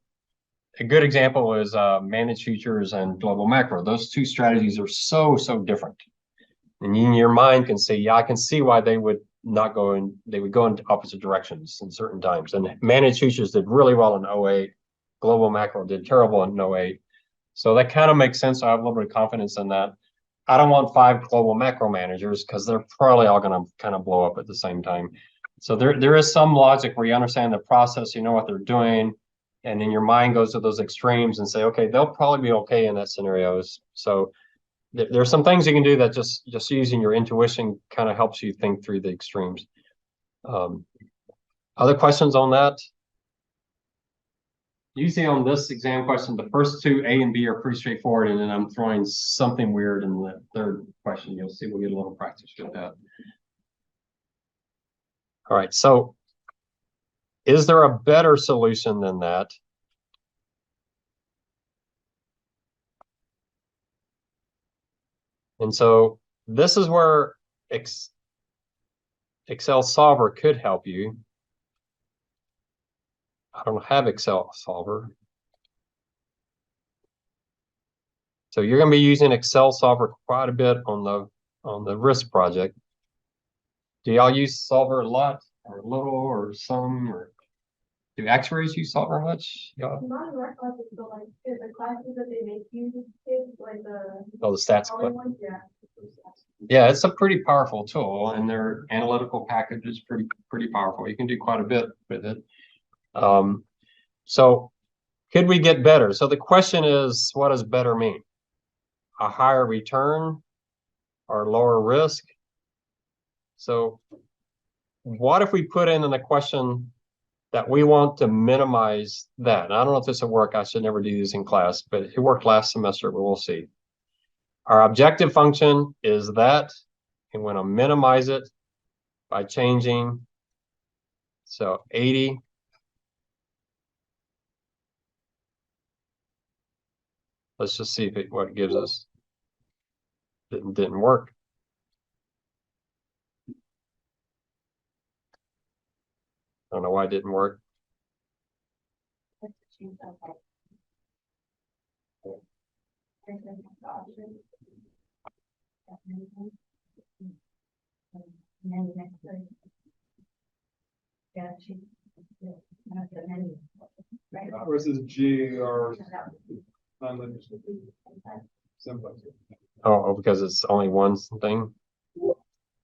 a good example is managed futures and global macro. Those two strategies are so different. And you, in your mind, can say, yeah, I can see why they would not go in, they would go in opposite directions in certain times. And managed futures did really well in 08. Global macro did terrible in 08. So that kind of makes sense. I have a little bit of confidence in that. I don't want 5 global macro managers because they're probably all going to kind of blow up at the same time. So there is some logic where you understand the process, you know what they're doing, and then your mind goes to those extremes and say, okay, they'll probably be okay in that scenarios. So there's some things you can do that just using your intuition kind of helps you think through the extremes. Other questions on that? Usually on this exam question, the first 2, A and B, are pretty straightforward, and then I'm throwing something weird in the third question. You'll see we'll get a little practice with that. All right, so is there a better solution than that? And so this is where Excel Solver could help you. I don't have Excel Solver. So you're going to be using Excel Solver quite a bit on the risk project. Do y'all use Solver a lot, or a little, or some, or do actuaries use Solver much? Not in our classes, but like the classes that they make you take, like the stats other ones, yeah. Yeah, it's a pretty powerful tool, and their analytical package is pretty powerful. You can do quite a bit with it. So could we get better? So the question is, what does better mean? A higher return or lower risk? So what if we put in the question that we want to minimize that? And I don't know if this will work. I should never do this in class, but it worked last semester, but we'll see. Our objective function is that, and we're going to minimize it by changing. So 80. Let's just see if what it gives us. Didn't work. I don't know why it didn't work. Versus G or non-legislative. Simple. Oh, because it's only one thing.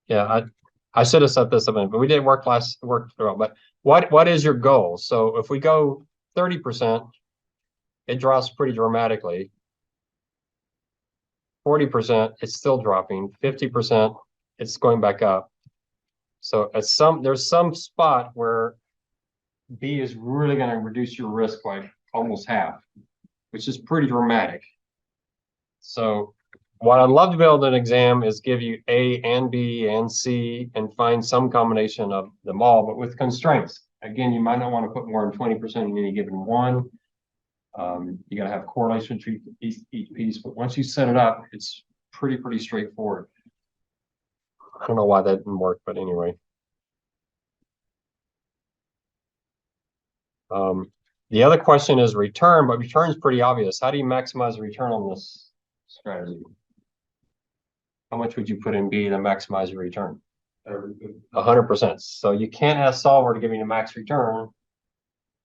Yeah, I should have set this up, but we did work through. But what is your goal? So if we go 30%, it drops pretty dramatically. 40%, it's still dropping. 50%, it's going back up. So there's some spot where B is really going to reduce your risk by almost half, which is pretty dramatic. So what I'd love to be able to do an exam is give you A and B and C and find some combination of them all, but with constraints. Again, you might not want to put more than 20% in any given one. You got to have correlation between each piece, but once you set it up, it's pretty straightforward. I don't know why that didn't work, but anyway. The other question is return, but return is pretty obvious. How do you maximize the return on this strategy? How much would you put in B to maximize your return? 100%. So you can't ask Solver to give you a max return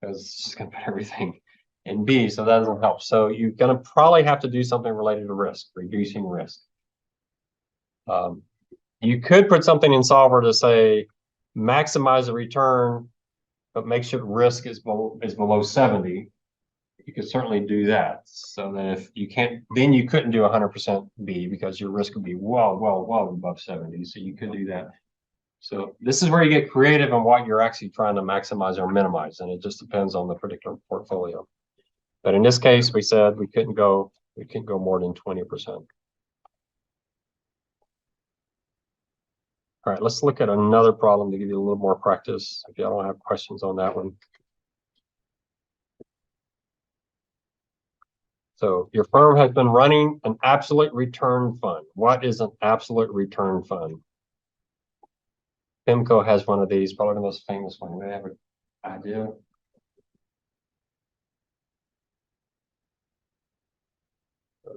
because it's just going to put everything in B, so that doesn't help. So you're going to probably have to do something related to risk, reducing risk. You could put something in Solver to say, maximize the return, but make sure risk is below 70, you could certainly do that. So that if you can't, then you couldn't do 100% B because your risk would be well above 70. So you could do that. So this is where you get creative on what you're actually trying to maximize or minimize, and it just depends on the particular portfolio. But in this case, we said we couldn't go more than 20%. All right, let's look at another problem to give you a little more practice if y'all don't have questions on that one. So your firm has been running an absolute return fund. What is an absolute return fund? PIMCO has one of these, probably the most famous one. They have an idea.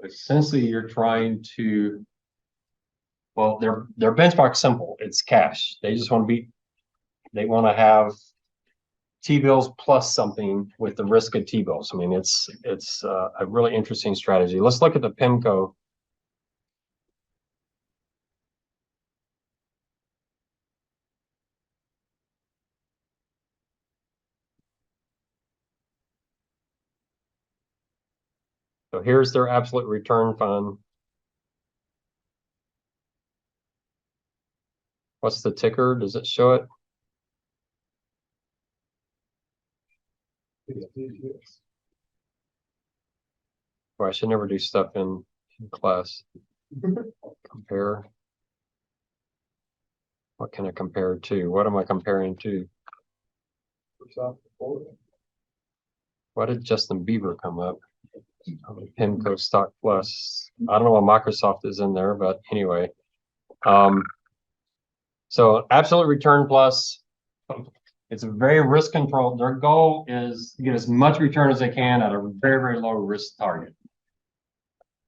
Essentially, you're trying to, well, their benchmark's simple. It's cash. They just want to be, they want to have T-bills plus something with the risk of T-bills. I mean, it's a really interesting strategy. Let's look at the PIMCO. So here's their absolute return fund. What's the ticker? Does it show it? Well, I should never do stuff in class. Compare. What can I compare to? What am I comparing to? Why did Justin Bieber come up? PIMCO Stock Plus. I don't know why Microsoft is in there, but anyway. So absolute return plus, it's a very risk controlled. Their goal is to get as much return as they can at a very low risk target.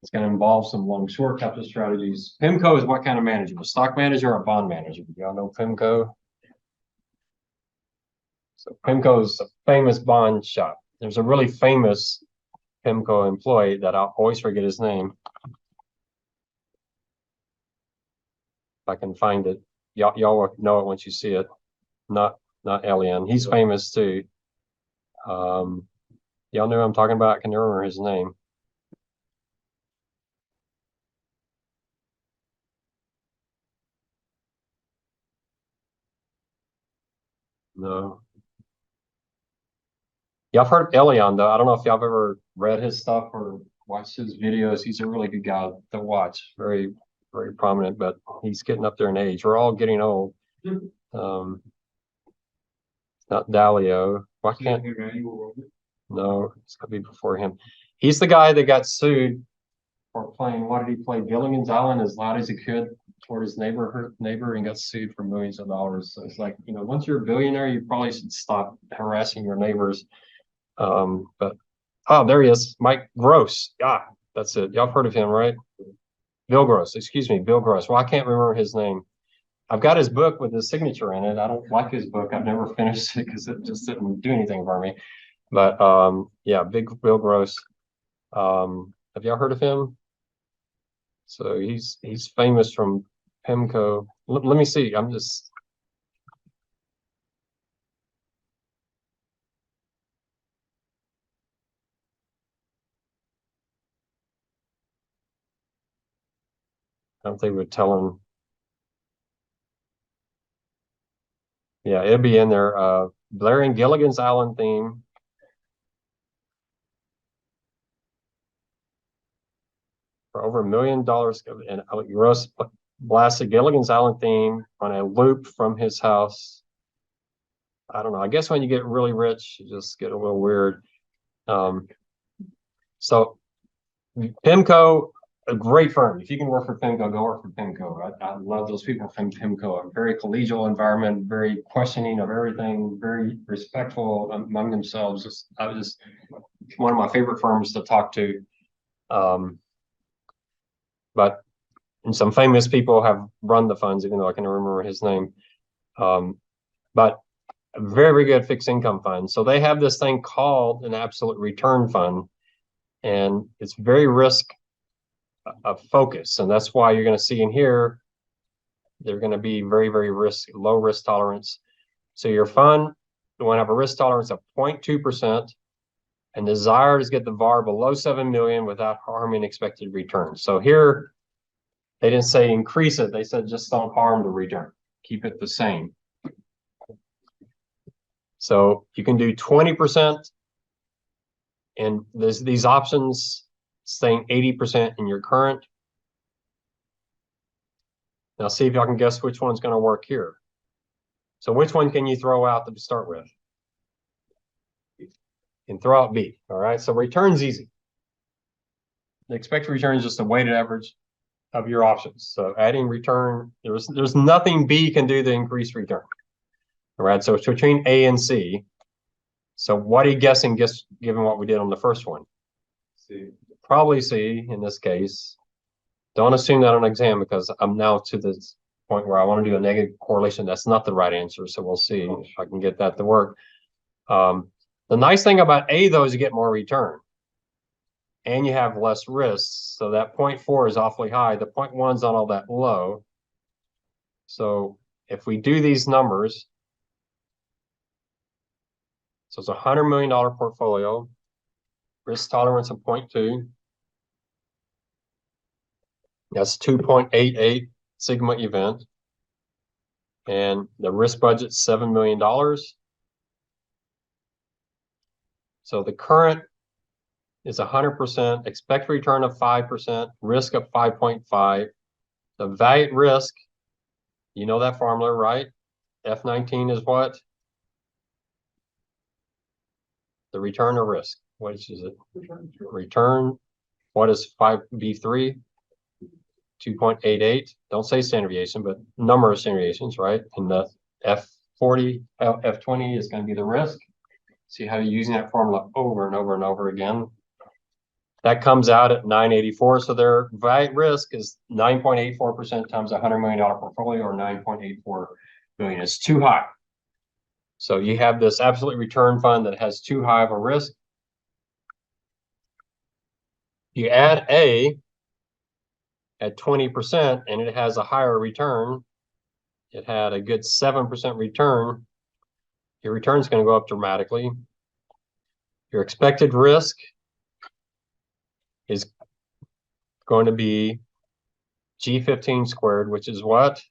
It's going to involve some long short types of strategies. PIMCO is what kind of manager? A stock manager or a bond manager? Y'all know PIMCO? So PIMCO is a famous bond shop. There's a really famous PIMCO employee that I'll always forget his name. If I can find it. Y'all will know it once you see it. Not Elian. He's famous too. Y'all know who I'm talking about? I can never remember his name. No. Y'all have heard of Elian though. I don't know if y'all have ever read his stuff or watched his videos. He's a really good guy to watch. Very prominent, but he's getting up there in age. We're all getting old. Not Dalio. Why can't? No, it's gonna be before him. He's the guy that got sued for playing. What did he play? Gilligan's Island as loud as he could toward his neighbor and got sued for millions of dollars. So it's like, once you're a billionaire, you probably should stop harassing your neighbors. But there he is, Mike Gross. That's it. Y'all heard of him, right? Bill Gross. Excuse me, Bill Gross. Well, I can't remember his name. I've got his book with his signature in it. I don't like his book. I've never finished it because it just didn't do anything for me. But yeah, big Bill Gross. Have y'all heard of him? So he's famous from PIMCO. Let me see. I'm just. I don't think we're telling. Yeah, it'll be in there. Blair and Gilligan's Island theme. For over $1 million, and Gross blasted Gilligan's Island theme on a loop from his house. I don't know. I guess when you get really rich, you just get a little weird. So PIMCO, a great firm. If you can work for PIMCO, go work for PIMCO. I love those people from PIMCO. A very collegial environment, very questioning of everything, very respectful among themselves. I was just one of my favorite firms to talk to. But and some famous people have run the funds, even though I can't remember his name. But a very good fixed income fund. So they have this thing called an absolute return fund, and it's very risk of focus. And that's why you're going to see in here, they're going to be very, very low risk tolerance. So your fund will have a risk tolerance of 0.2%, and desire is get the VAR below 7 million without harming expected return. So here, they didn't say increase it. They said just don't harm the return. Keep it the same. So you can do 20%, and there's these options saying 80% in your current. Now see if y'all can guess which one's going to work here. So which one can you throw out to start with? You can throw out B. All right. So return's easy. The expected return is just a weighted average of your options. So adding return, there's nothing B can do to increase return. All right. So it's between A and C. So what are you guessing, given what we did on the first one? C. Probably C in this case. Don't assume that on exam, because I'm now to this point where I want to do a negative correlation. That's not the right answer. So we'll see if I can get that to work. The nice thing about A, though, is you get more return and you have less risks. So that 0.4 is awfully high. The 0.1 is not all that low. So if we do these numbers, so it's a $100 million portfolio, risk tolerance of 0.2. That's 2.88 sigma event. And the risk budget, $7 million. So the current is 100%, expect return of 5%, risk of 5.5. The value at risk, you know that formula, right? F19 is what? The return or risk. Which is it? Return. What is 5B3? 2.88. Don't say standard deviation, but number of standard deviations, right? And the F40, F20 is going to be the risk. See how you're using that formula over and over and over again. That comes out at 984. So their value at risk is 9.84% times a $100 million portfolio, or 9.84 billion. It's too high. So you have this absolute return fund that has too high of a risk. You add A at 20% and it has a higher return. It had a good 7% return. Your return is going to go up dramatically. Your expected risk is going to be G15 squared, which is what?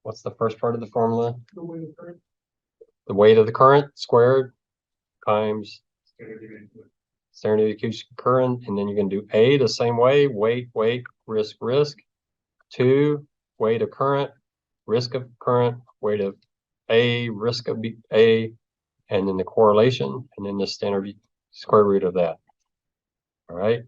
What's the first part of the formula? The way the current. The weight of the current squared times standard deviation current, and then you can do A the same way, weight, risk, risk. 2, weight of current, risk of current, weight of A, risk of A, and then the correlation, and then the standard square root of that. All right.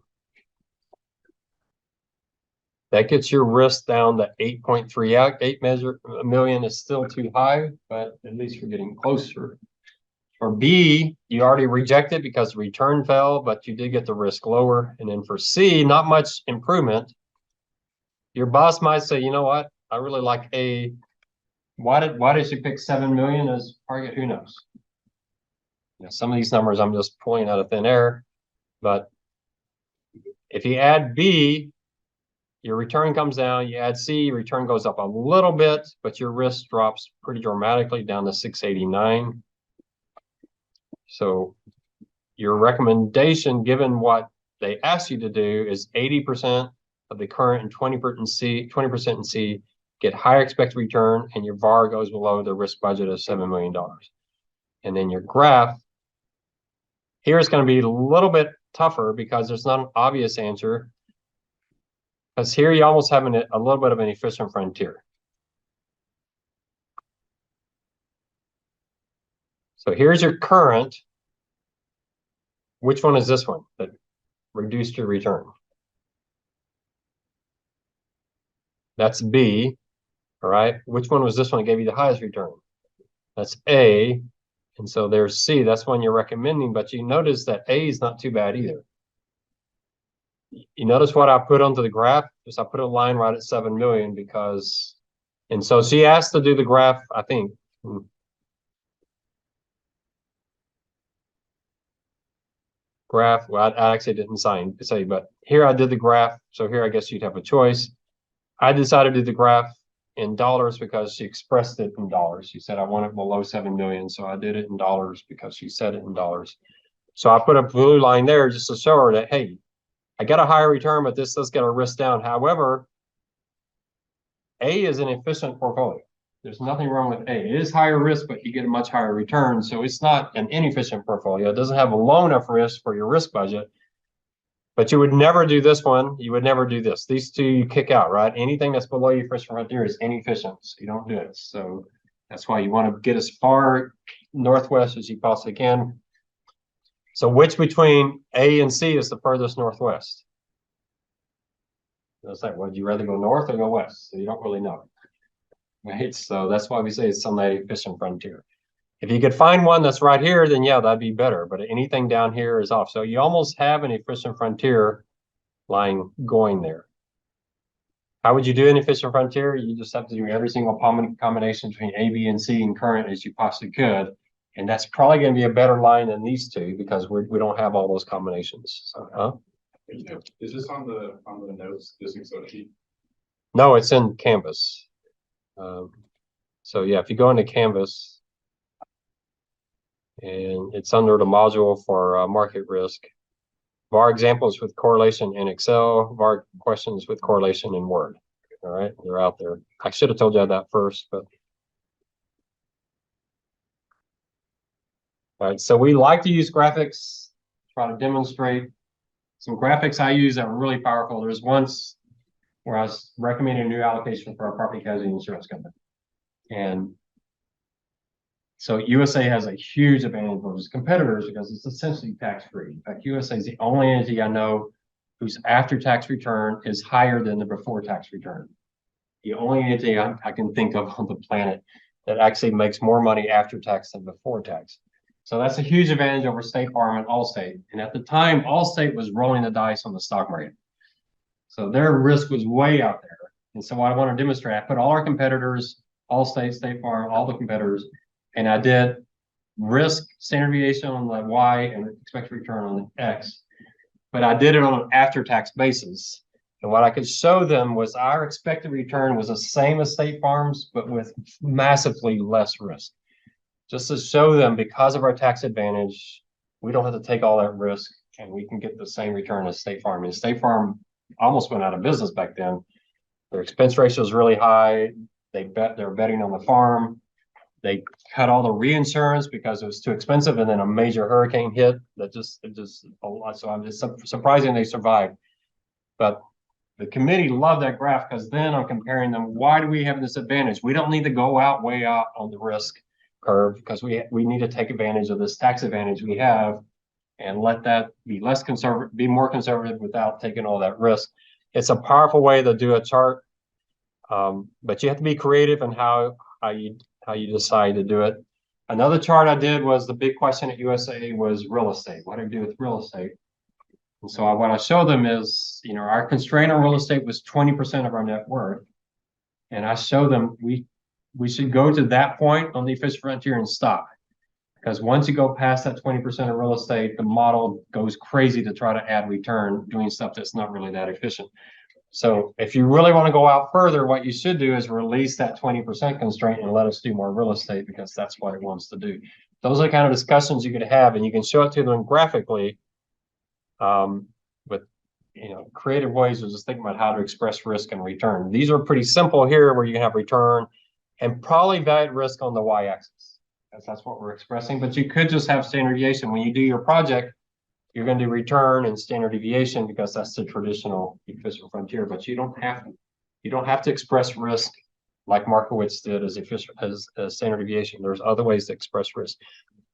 That gets your risk down to 8.38 million is still too high, but at least we're getting closer. For B, you already rejected because the return fell, but you did get the risk lower. And then for C, not much improvement. Your boss might say, you know what? I really like A. Why did she pick 7 million as target? Who knows? Yeah, some of these numbers I'm just pulling out of thin air, but if you add B, your return comes down. You add C, your return goes up a little bit, but your risk drops pretty dramatically down to 689. So your recommendation, given what they asked you to do, is 80% of the current and 20% in C, get higher expected return, and your VAR goes below the risk budget of $7 million. And then your graph, here is going to be a little bit tougher because there's not an obvious answer. Because here you almost have a little bit of an efficient frontier. So here's your current. Which one is this one that reduced your return? That's B. All right. Which one was this one that gave you the highest return? That's A. And so there's C. That's one you're recommending, but you notice that A is not too bad either. You notice what I put onto the graph? Is I put a line right at 7 million because, and so she asked to do the graph, I think. Graph, well, I actually didn't say, but here I did the graph. So here I guess you'd have a choice. I decided to do the graph in dollars because she expressed it in dollars. She said, I want it below 7 million. So I did it in dollars because she said it in dollars. So I put a blue line there just to show her that, hey, I got a higher return, but this does get our risk down. However, A is an efficient portfolio. There's nothing wrong with A. It is higher risk, but you get a much higher return. So it's not an inefficient portfolio. It doesn't have a low enough risk for your risk budget. But you would never do this one. You would never do this. These two you kick out, right? Anything that's below your efficient frontier is inefficient. So you don't do it. So that's why you want to get as far northwest as you possibly can. So which between A and C is the furthest northwest? It's like, would you rather go north or go west? So you don't really know. Right? So that's why we say it's on that efficient frontier. If you could find one that's right here, then yeah, that'd be better. But anything down here is off. So you almost have an efficient frontier line going there. How would you do an efficient frontier? You just have to do every single combination between A, B, and C and current as you possibly could. And that's probably going to be a better line than these two because we don't have all those combinations. So, Is this on the notes, this Excel sheet? no, it's in Canvas. So yeah, if you go into Canvas and it's under the module for market risk, VAR examples with correlation in Excel, VAR questions with correlation in Word. All right, they're out there. I should have told you that first, but. All right, so we like to use graphics, try to demonstrate some graphics I use that are really powerful. There's once where I was recommending a new allocation for a property casualty insurance company. And so USA has a huge advantage over its competitors because it's essentially tax-free. In fact, USA is the only entity I know whose after-tax return is higher than the before-tax return. The only entity I can think of on the planet that actually makes more money after tax than before tax. So that's a huge advantage over State Farm and Allstate. And at the time, Allstate was rolling the dice on the stock market. So their risk was way out there. And so what I want to demonstrate, I put all our competitors, Allstate, State Farm, all the competitors, and I did risk standard deviation on the Y and expected return on the X. But I did it on an after-tax basis. And what I could show them was our expected return was the same as State Farm's, but with massively less risk. Just to show them because of our tax advantage, we don't have to take all that risk and we can get the same return as State Farm. And State Farm almost went out of business back then. Their expense ratio is really high. They're betting on the farm. They cut all the reinsurance because it was too expensive, and then a major hurricane hit that just so I'm just surprising they survived. But the committee loved that graph because then I'm comparing them. Why do we have this advantage? We don't need to go out way out on the risk curve because we need to take advantage of this tax advantage we have and let that be less conservative, be more conservative without taking all that risk. It's a powerful way to do a chart, but you have to be creative in how you decide to do it. Another chart I did was the big question at USA was real estate. What do I do with real estate? And so what I show them is, our constraint on real estate was 20% of our net worth. And I show them we should go to that point on the efficient frontier and stop. Because once you go past that 20% of real estate, the model goes crazy to try to add return doing stuff that's not really that efficient. So if you really want to go out further, what you should do is release that 20% constraint and let us do more real estate because that's what it wants to do. Those are the kind of discussions you could have, and you can show it to them graphically with creative ways of just thinking about how to express risk and return. These are pretty simple here where you can have return and probably valued risk on the y-axis. That's what we're expressing, but you could just have standard deviation. When you do your project, you're going to do return and standard deviation because that's the traditional efficient frontier, but you don't have to express risk like Markowitz did as standard deviation. There's other ways to express risk.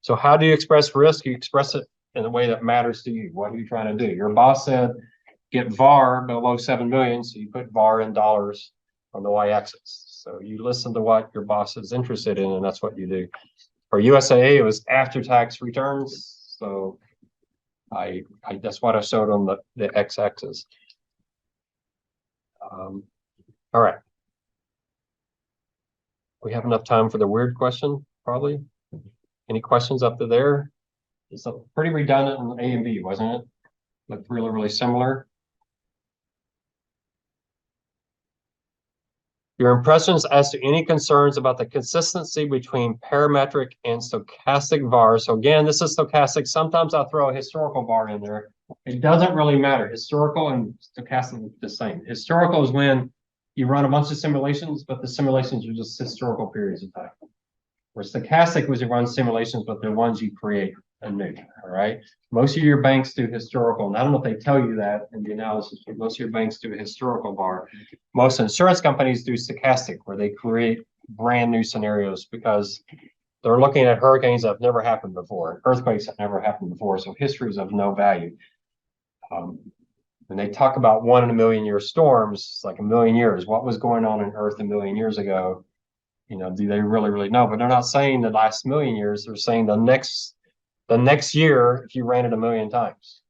So how do you express risk? You express it in a way that matters to you. What are you trying to do? Your boss said, get VAR below 7 million. So you put VAR in dollars on the y-axis. So you listen to what your boss is interested in, and that's what you do. For USAA, it was after-tax returns. So that's what I showed on the x-axis. All right. We have enough time for the weird question, probably. Any questions up to there? It's pretty redundant on A and B, wasn't it? Looked really, really similar. Your impressions as to any concerns about the consistency between parametric and stochastic VAR. So again, this is stochastic. Sometimes I'll throw a historical VAR in there. It doesn't really matter. Historical and stochastic are the same. Historical is when you run a bunch of simulations, but the simulations are just historical periods of time. Where stochastic was you run simulations, but they're ones you create anew, all right? Most of your banks do historical, and I don't know if they tell you that in the analysis, but most of your banks do a historical VAR. Most insurance companies do stochastic, where they create brand new scenarios because they're looking at hurricanes that have never happened before, earthquakes that never happened before, so history is of no value. When they talk about 1 in a million year storms, it's like a million years. What was going on in Earth a million years ago? You know, do they really know? But they're not saying the last million years. They're saying the next year if you ran it a million times.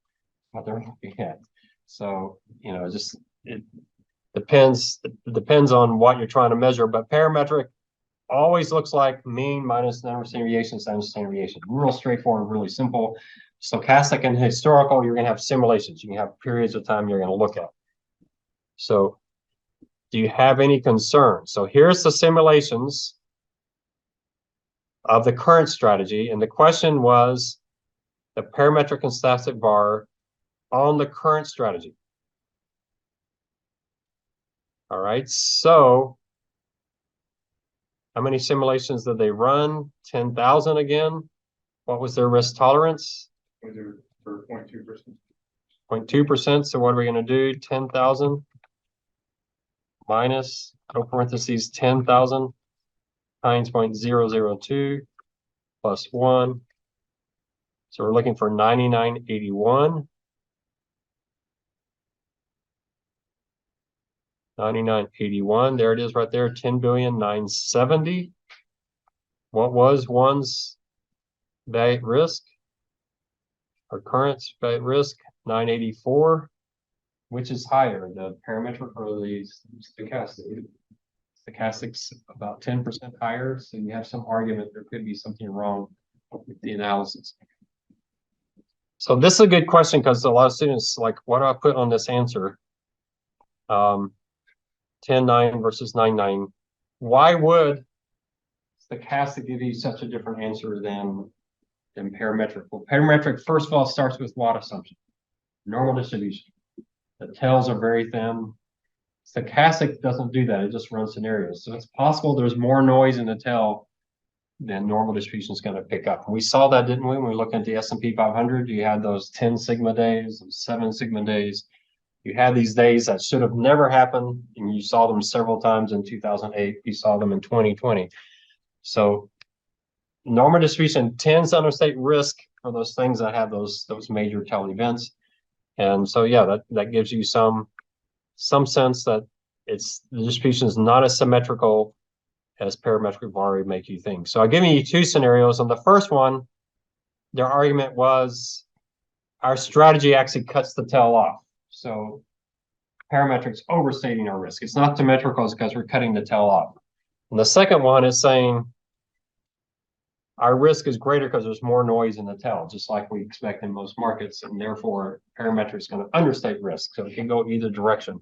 What they're looking at. So you know, just it depends. It depends on what you're trying to measure. But parametric always looks like mean minus standard deviation times standard deviation. Real straightforward, really simple. Stochastic and historical, you're going to have simulations. You can have periods of time you're going to look at. So do you have any concerns? So here's the simulations of the current strategy. And the question was the parametric and stochastic VAR on the current strategy. All right, so how many simulations did they run? 10,000 again. What was their risk tolerance? For 0.2%. 0.2%. So what are we going to do? 10,000 minus, parentheses, 10,000 times 0.002 plus 1. So we're looking for 9981. 9981. There it is right there. 10,970,000,000. What was one's value at risk? Or current value at risk? 984. Which is higher, the parametric or the stochastic? Stochastic's about 10% higher, so you have some argument there could be something wrong with the analysis. So this is a good question because a lot of students like, what do I put on this answer? 10.9 versus 9.9. Why would stochastic give you such a different answer than parametric? Well, parametric, first of all, starts with what assumption? Normal distribution. The tails are very thin. Stochastic doesn't do that. It just runs scenarios. So it's possible there's more noise in the tail than normal distribution is going to pick up. We saw that, didn't we? When we looked at the S&P 500, you had those 10 sigma days, 7 sigma days. You had these days that should have never happened, and you saw them several times in 2008. You saw them in 2020. So normal distribution tends to understate risk for those things that have those major tail events. And so, yeah, that gives you some sense that the distribution is not as symmetrical as parametric VAR would make you think. So I've given you 2 scenarios. On the first one, their argument was our strategy actually cuts the tail off. So parametric's overstating our risk. It's not symmetrical because we're cutting the tail off. And the second one is saying our risk is greater because there's more noise in the tail, just like we expect in most markets, and therefore parametric is going to understate risk. So it can go either direction.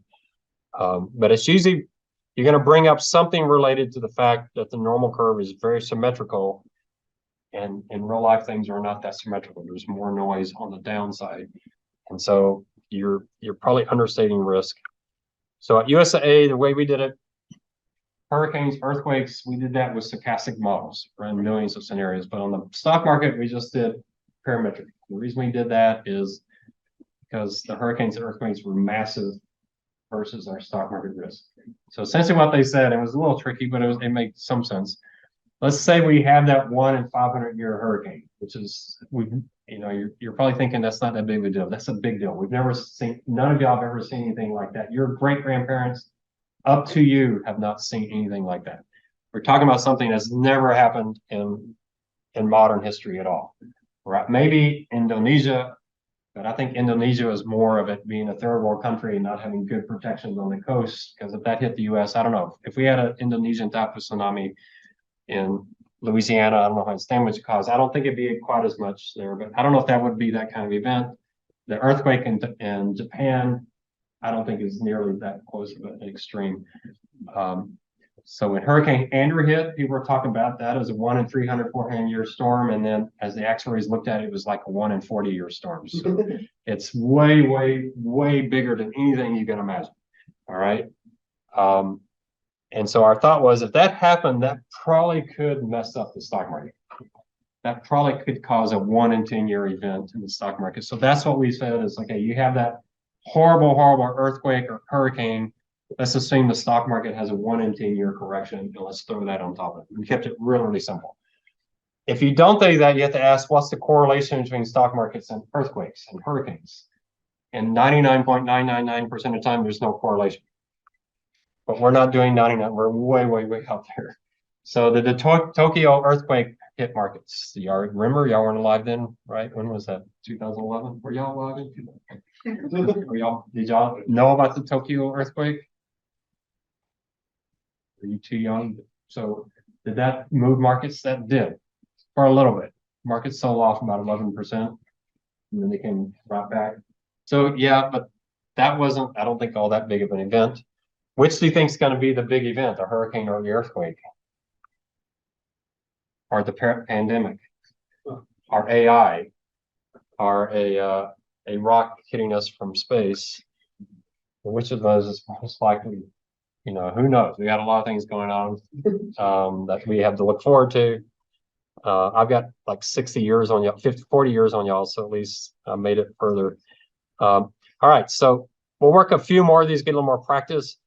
But it's usually, you're going to bring up something related to the fact that the normal curve is very symmetrical, and in real life things are not that symmetrical. There's more noise on the downside, and so you're probably understating risk. So at USAA, the way we did it, hurricanes, earthquakes, we did that with stochastic models, ran millions of scenarios. But on the stock market, we just did parametric. The reason we did that is because the hurricanes and earthquakes were massive versus our stock market risk. So essentially what they said, it was a little tricky, but it made some sense. Let's say we have that 1 in 500 year hurricane, which is, you're probably thinking that's not that big of a deal. That's a big deal. We've never seen, none of y'all have ever seen anything like that. Your great grandparents up to you have not seen anything like that. We're talking about something that's never happened in modern history at all. Right? Maybe Indonesia, but I think Indonesia is more of it being a third world country and not having good protections on the coast. Because if that hit the US, I don't know. If we had an Indonesian type of tsunami in Louisiana, I don't know how much damage caused. I don't think it'd be quite as much there, but I don't know if that would be that kind of event. The earthquake in Japan, I don't think is nearly that close of an extreme. So when Hurricane Andrew hit, people were talking about that as a 1 in 300, 400-year storm. And then as the actuaries looked at it, it was like a 1 in 40-year storm. So it's way, way, way bigger than anything you can imagine. All right. And so our thought was if that happened, that probably could mess up the stock market. That probably could cause a 1 in 10-year event in the stock market. So that's what we said is, okay, you have that horrible, horrible earthquake or hurricane. Let's assume the stock market has a 1 in 10-year correction, and let's throw that on top of it. We kept it really, really simple. If you don't think that, you have to ask, what's the correlation between stock markets and earthquakes and hurricanes? And 99.999% of the time, there's no correlation. But we're not doing 99. We're way, way, way out there. So the Tokyo earthquake hit markets. Y'all remember? Y'all weren't alive then, right? When was that? 2011? Were y'all alive in 2011? Did y'all know about the Tokyo earthquake? Are you too young? So did that move markets? That did for a little bit. Markets sold off about 11%, and then they came right back. So yeah, but that wasn't, I don't think, all that big of an event. Which do you think is going to be the big event, a hurricane or the earthquake? Or the pandemic? Or AI? Or a rock hitting us from space? Which of those is most likely? You know, who knows? We got a lot of things going on that we have to look forward to. I've got like 60 years on y'all, 40 years on y'all, so at least I made it further. All right, so we'll work a few more of these, get a little more practice.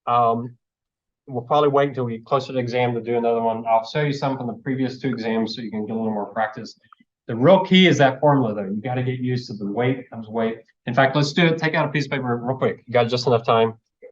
We'll probably wait until we get closer to the exam to do another one. I'll show you some from the previous 2 exams so you can get a little more practice. The real key is that formula though. You got to get used to the weight comes weight. In fact, let's do it. Take out a piece of paper real quick. You got just enough time.